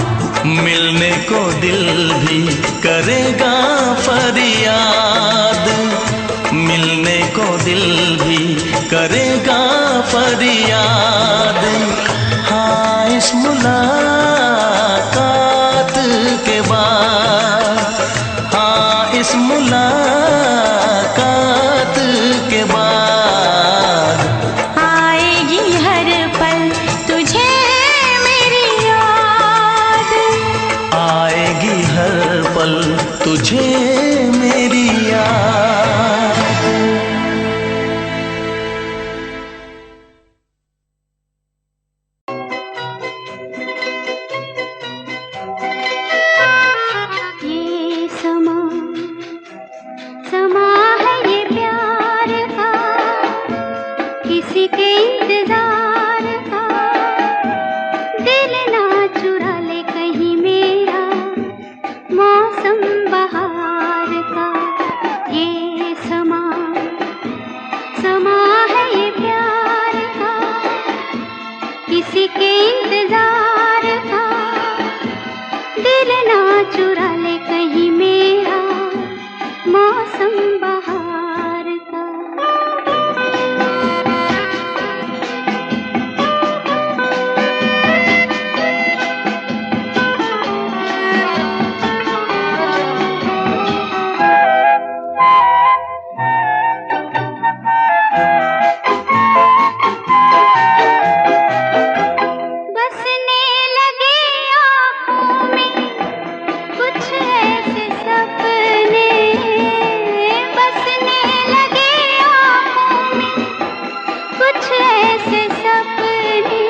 मिलने को दिल भी करेगा फरियाद, मिलने को दिल भी करेगा फरियाद। हाँ इस मुलाकात के बाद, हाँ इस मुलाकात के बाद, आएगी हर पल तुझे मेरी याद, आएगी हर पल तुझे मेरी याद। ये समा समा है ये प्यार का, किसी के इंतजार का। दिल ना चुरा ले कहीं मेरा मौसम बहार का। ये समा समा है ये प्यार का, किसी के इंतजार का। दिल ना चुरा ले कहीं मेरा मौसम बहार का। बसने लगे आँखों में कुछ ऐसे सपने, बसने लगे आँखों में कुछ ऐसे सपने।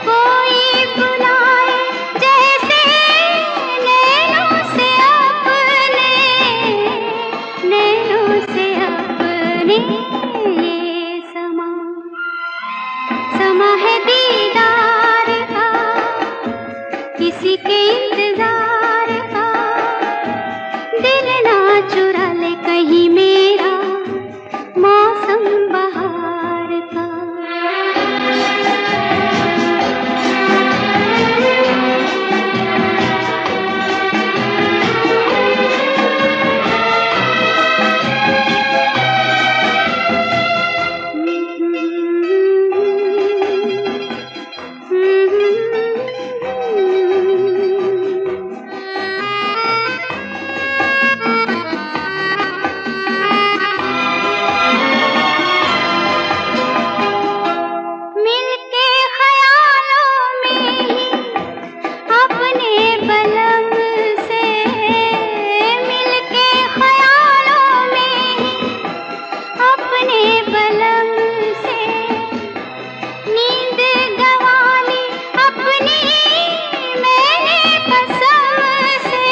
कोई बुलाए जैसे नैनों से अपने, नैनों से अपने। ये समा समा है दीदार का, किसी के इंतजार का। दिल ना चुरा ले कहीं मेरा मौसम बहार का। मिलके ख्यालों में ही अपने बलम से, मिलके ख्यालों में ही अपने बलम से। नींद गंवाली अपनी मैंने कसम से,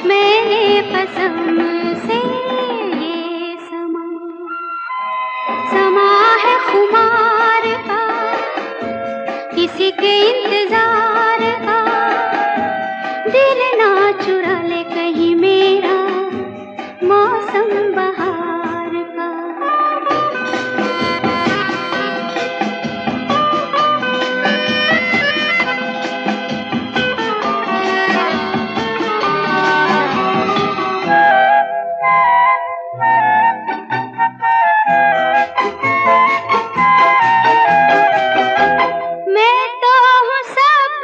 मैंने कसम से। ये समा समा है खुमार का, किसी के इंतजार का। दिल ना चुरा ले कहीं मेरा मौसम बहार का। मैं तो हूँ सब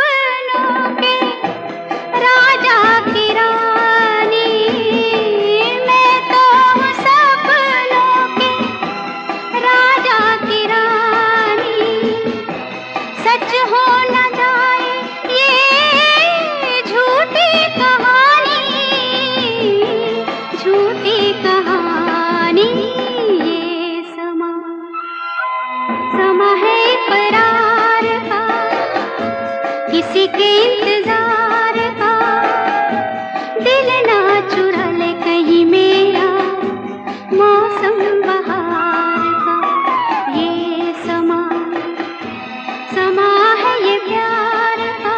समा है ये प्यार का।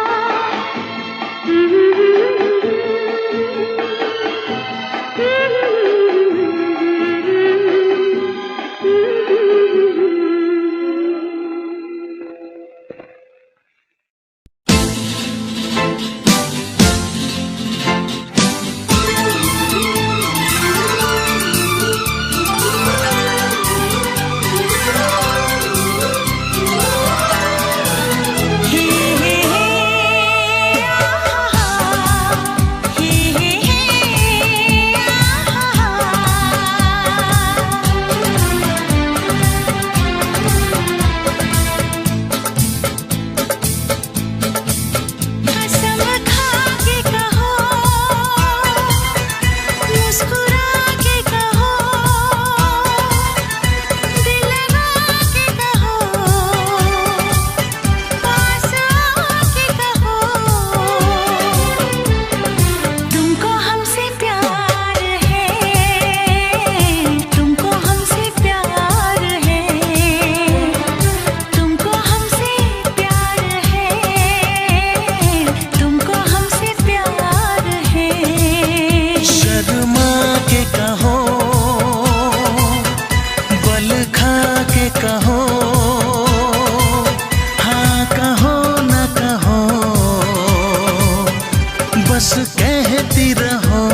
बस कहती रहो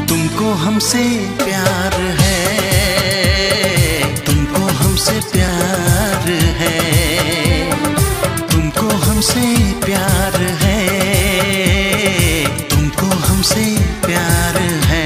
तुमको हमसे प्यार है, तुमको हमसे प्यार है, तुमको हमसे प्यार है, तुमको हमसे प्यार है।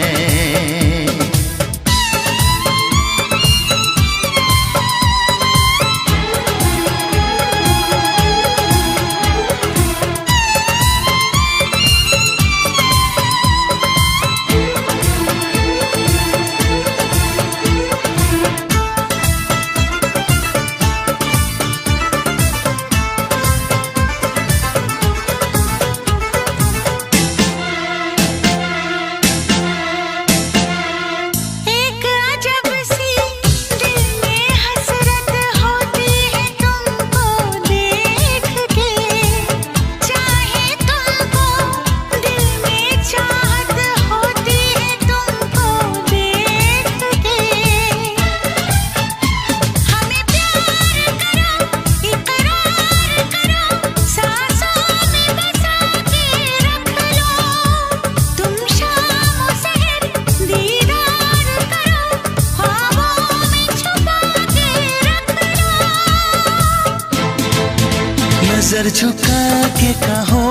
नजर झुका के कहो,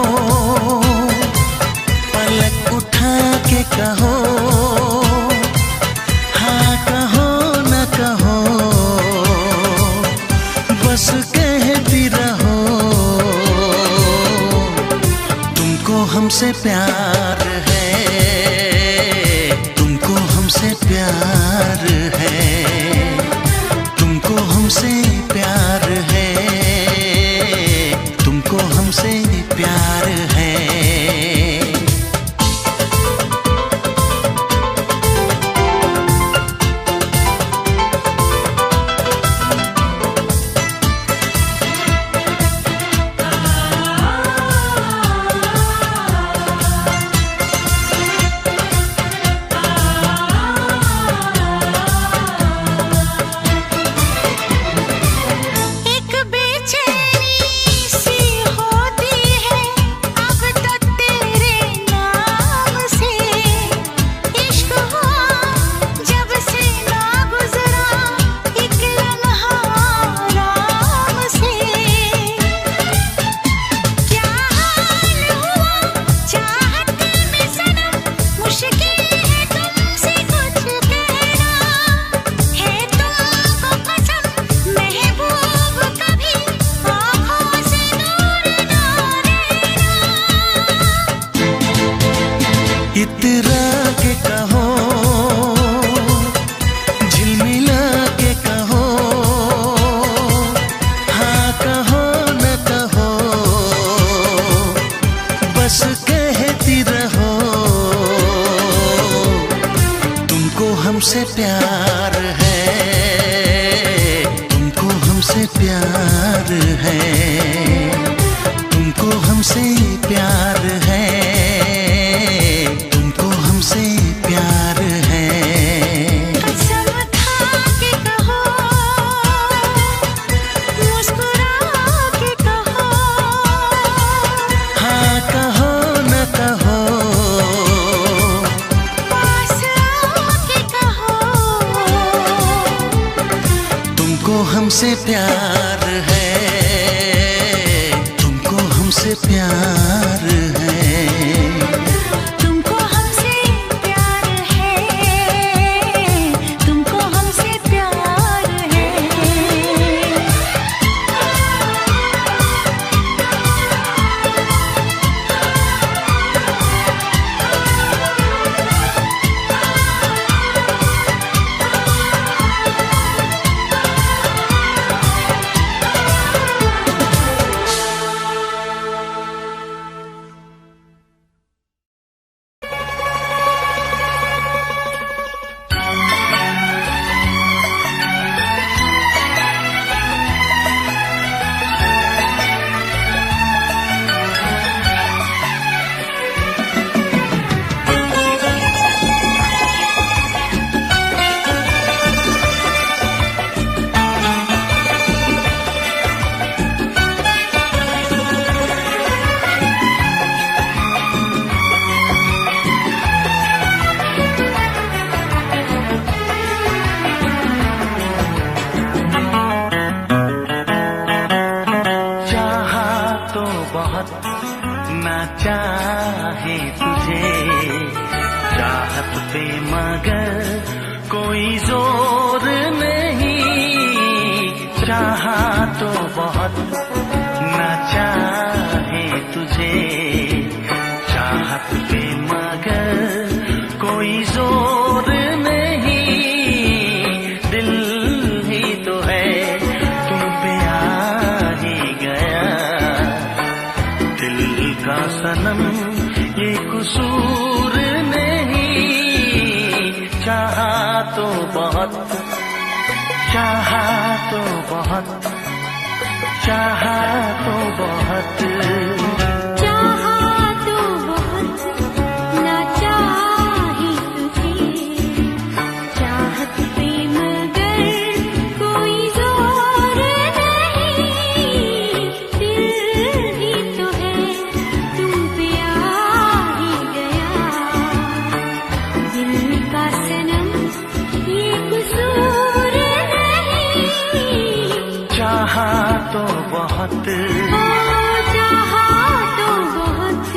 पलक उठा के कहो, हाँ कहो न कहो, बस कहती रहो तुमको हमसे प्यार है, तुमको हमसे प्यार है, तुमको हमसे प्यार है, तुमको हमसे प्यार है। इतरा के कहो, झिलमिला के कहो, हाँ कहो न कहो, बस कहती रहो तुमको हमसे प्यार है, तुमको हमसे हमसे प्यार है, तुमको हमसे प्यार है, तुमको हमसे प्यार है। कसम खा के कहो, मुस्कुरा के कहो, हाँ कहो न कहो, पास आके कहो, तुमको हमसे प्यार है, तुमको हमसे प्यार है। तुमको हमसे प्यार है, तुमको हमसे प्यार है। ना चाहे तुझे चाहत पे मगर कोई जोर नहीं, चाहा तो बहुत ना चाहे तुझे चाहत पे मगर कोई जोर नहीं, दिल ही तो है तुम पे आ ही गया, दिल का सनम ये कसूर नहीं, चाहा तो बहुत, चाहा तो बहुत, चाहा तो बहुत, चाहा तो बहुत ना चाहे तुझे चाहत पे मगर कोई जोर नहीं, दिल ही तो है तुम पे आ ही गया, दिल का सनम ये कसूर नहीं, चाहा तो बहुत, ओ चाहा तो बहुत।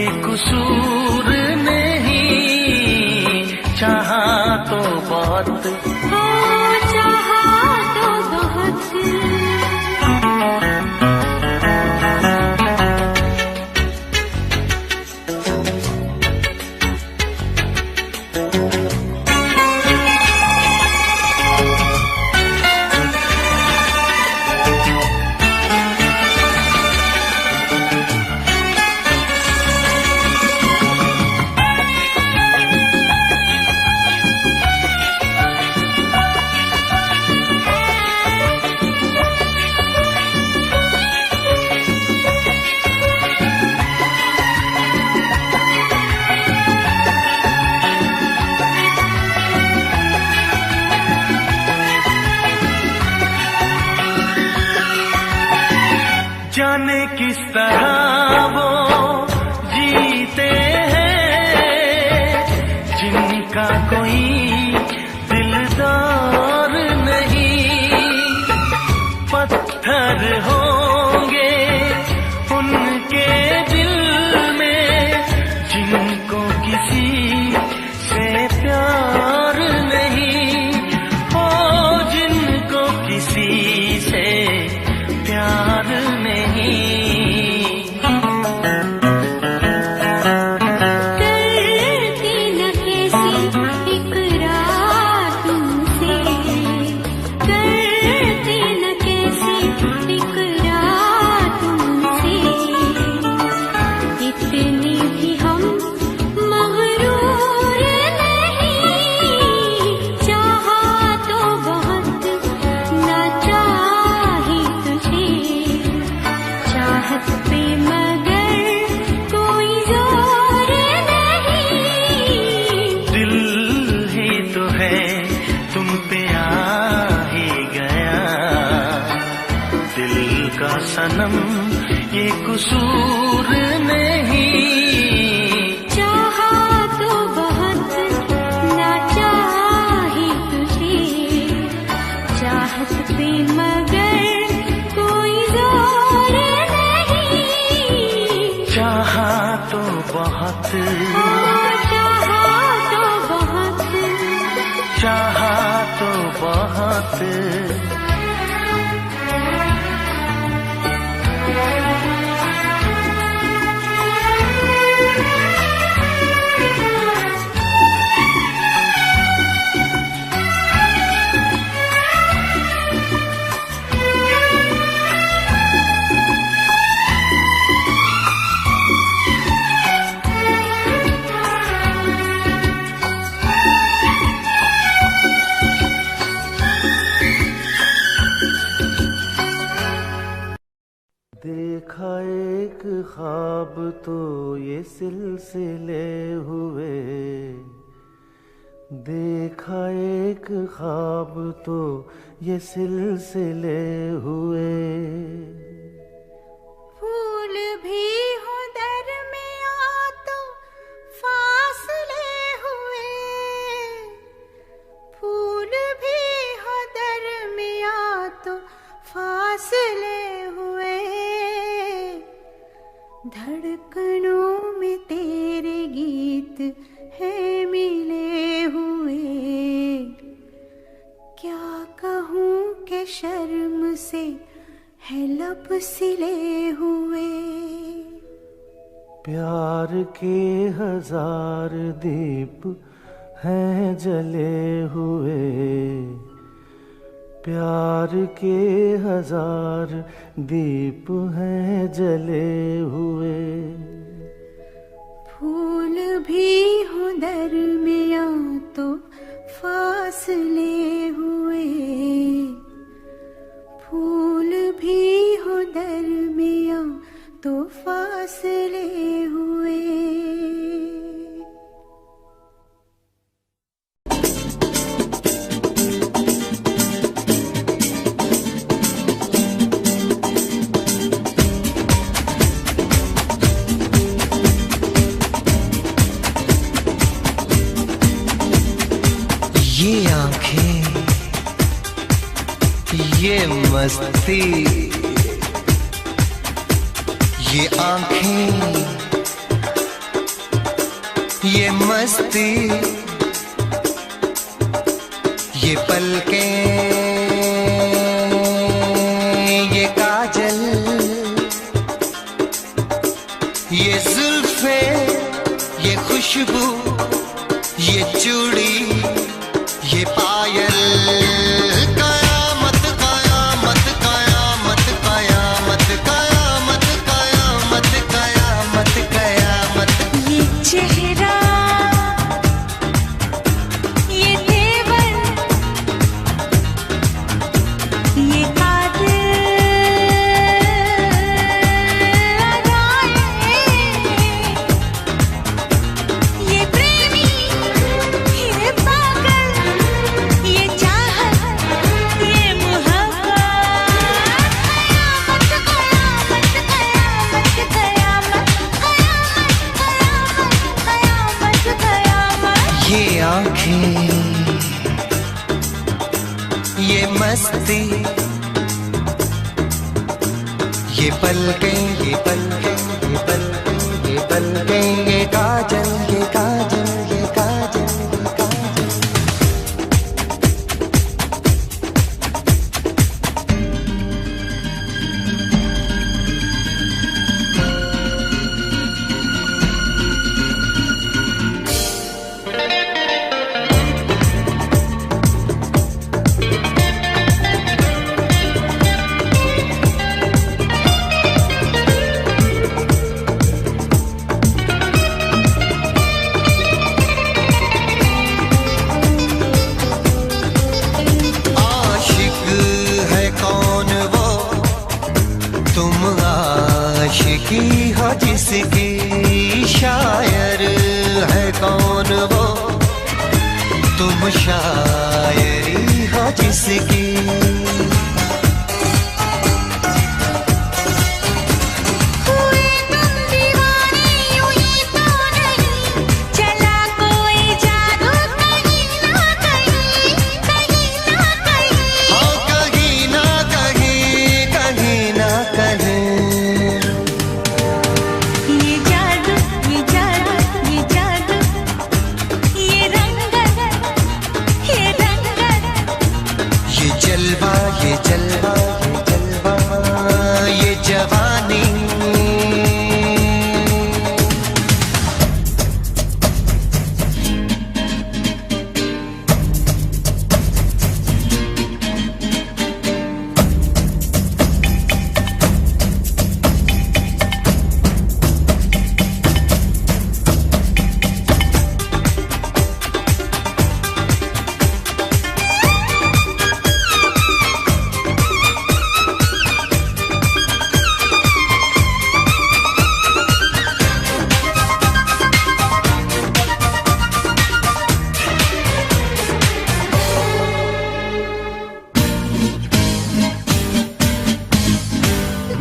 ये कसूर नहीं, चाहा तो बहुत, हो चाहा तो बहुत। जाने किस तरह वो जीते हैं जिनका कोई दिलदार नहीं। पत्थर होंगे उनके दिल में जिनको किसी से प्यार नहीं, हो जिनको किसी से प्यार नहीं। करती न कैसी इकरार तुमसे, करती न कैसी इकरार तुमसे। इतने भी हम मगरूर नहीं, चाहा तो बहुत ना चाहे तुझे। चाहत पे मगर कोई जोर नहीं, दिल ही तो है तुम पे आ ही गया, दिल का सनम ये कसूर नहीं। चाहा तो बहुत ना चाहे तुझे। चाहत पे मगर कोई जोर नहीं, चाहा तो बहुत, हो चाहा तो बहुत। चाहा तो बहुत। देखा एक ख्वाब तो ये सिलसिले हुए, देखा एक ख्वाब तो ये सिलसिले हुए। फूल भी हो दरमिया तो फासले हुए, फूल भी हो दरमिया तो फासले हुए। धड़कनों में तेरे गीत है मिले हुए। क्या कहूँ कि शर्म से है लब सिले हुए। प्यार के हजार दीप हैं जले हुए, प्यार के हजार दीप हैं जले हुए। फूल भी हो दरमिया तो फासले हुए, फूल भी हो दरमिया तो फासले हुए। ये आंखें, ये मस्ती, ये आंखें, ये मस्ती, ये पलकें, ये काजल, ये जुल्फे, ये खुशबू, ये चूड़ी, ये पायल, कयामत कयामत कयामत कयामत कयामत कयामत कयामत कयामत। ये चेहरा, ये तेवर, ये कातिल अदाएं, ये प्रेमी, ये पागल, ये चाहत, ये मोहब्बत, कयामत कयामत कयामत कयामत कयामत कयामत कयामत। ये आँखें, ये मस्ती, ये पलकें, ये पलकें, ये पलकें, ये पलकें, ये काजल, ये काजल, ये काजल, ये काजल। आशिक है कौन वो, तुम आशिकी हो जिसकी, शायर है कौन वो, तुम शायरी हो जिसकी। हुए तुम दीवाने यूं ही तो नहीं, चला कोई जादू कहीं ना कहीं, कहीं ना कहीं। हाँ कहीं ना कहीं, कहीं ना कहीं। ये जादू, ये जादू, ये जादू, ये रंगत, ये रंगत, ये जलवा, ये जलवा, ये जलवा, ये जवानी।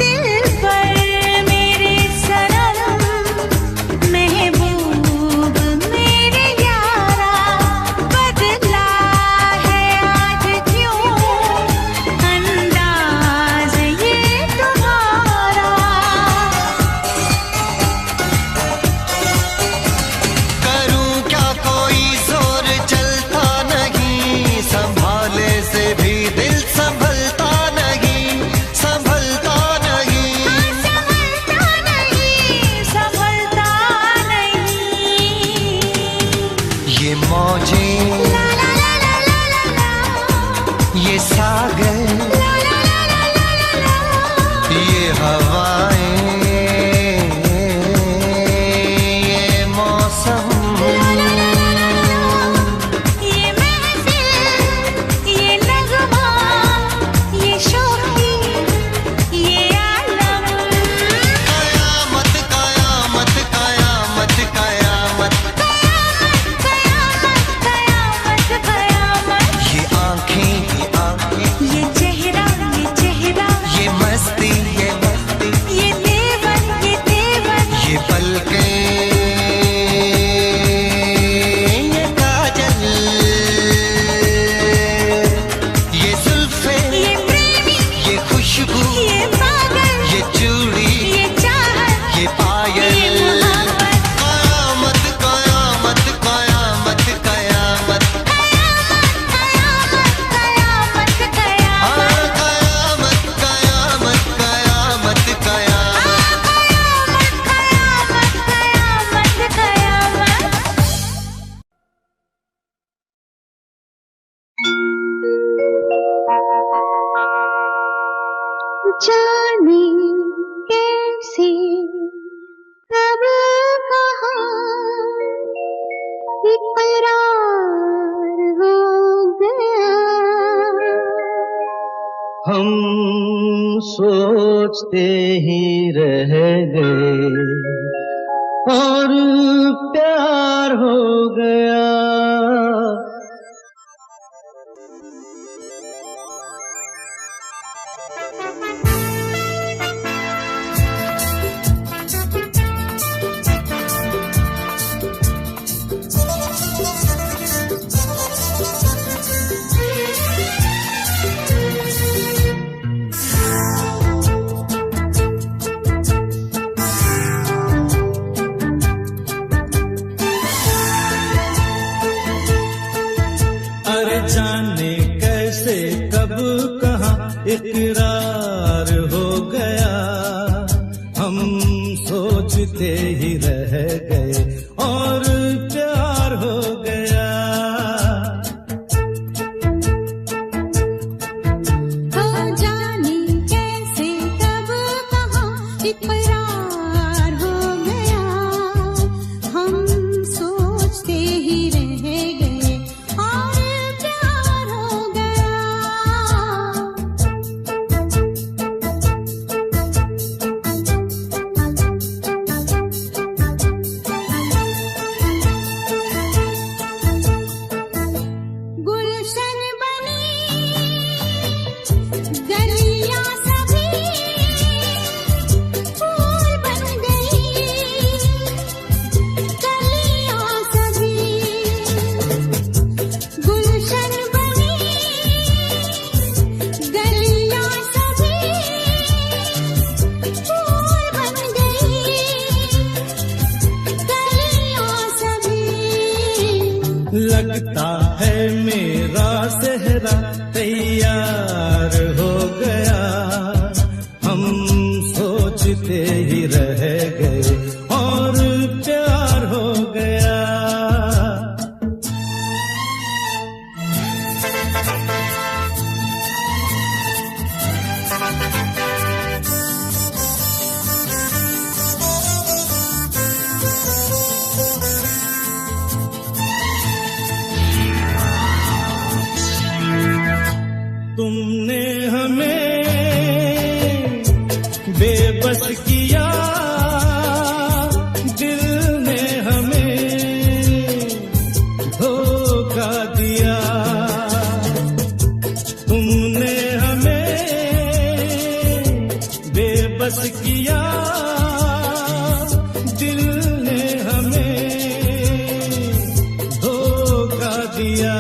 दिल पर मेरे सनम, महबूब मेरे यारा, बदला है आज क्यों अंदाज ये तुम्हारा। करूं क्या कोई जोर चलता नहीं, संभाले से भी दिल संभलता नहीं, संभलता नहीं। संभलता नहीं, संभलता नहीं। ये मौजें, ला ला ला ला ला ला ला, ये सागर, ला ला ला ला ला ला ला। ये हवाएं, ये मौसम, ये महफिल, ये नगमा, ये शोखी, ये आलम, कयामत कयामत कयामत कयामत। कयामत कयामत कयामत कयामत। ये आँखें, ये आँखें, ये चेहरा, जाने कैसे कब कहाँ इकरार हो गया। हम सोचते ही रह गए और प्यार हो गया। जाने कैसे कब कहाँ इकरार हो गया। हम सोचते ही रह गए और प्यार हो गया। हो जाने कैसे कब कहाँ इकरार हो गया। हम सोचते ही रह गए और लगता है मेरा सेहरा तैयार हो गया। हम सोचते ही रह गए और प्यार हो गया। तुमने हमें बेबस किया, दिल ने हमें धोखा दिया। तुमने हमें बेबस किया, दिल ने हमें धोखा दिया।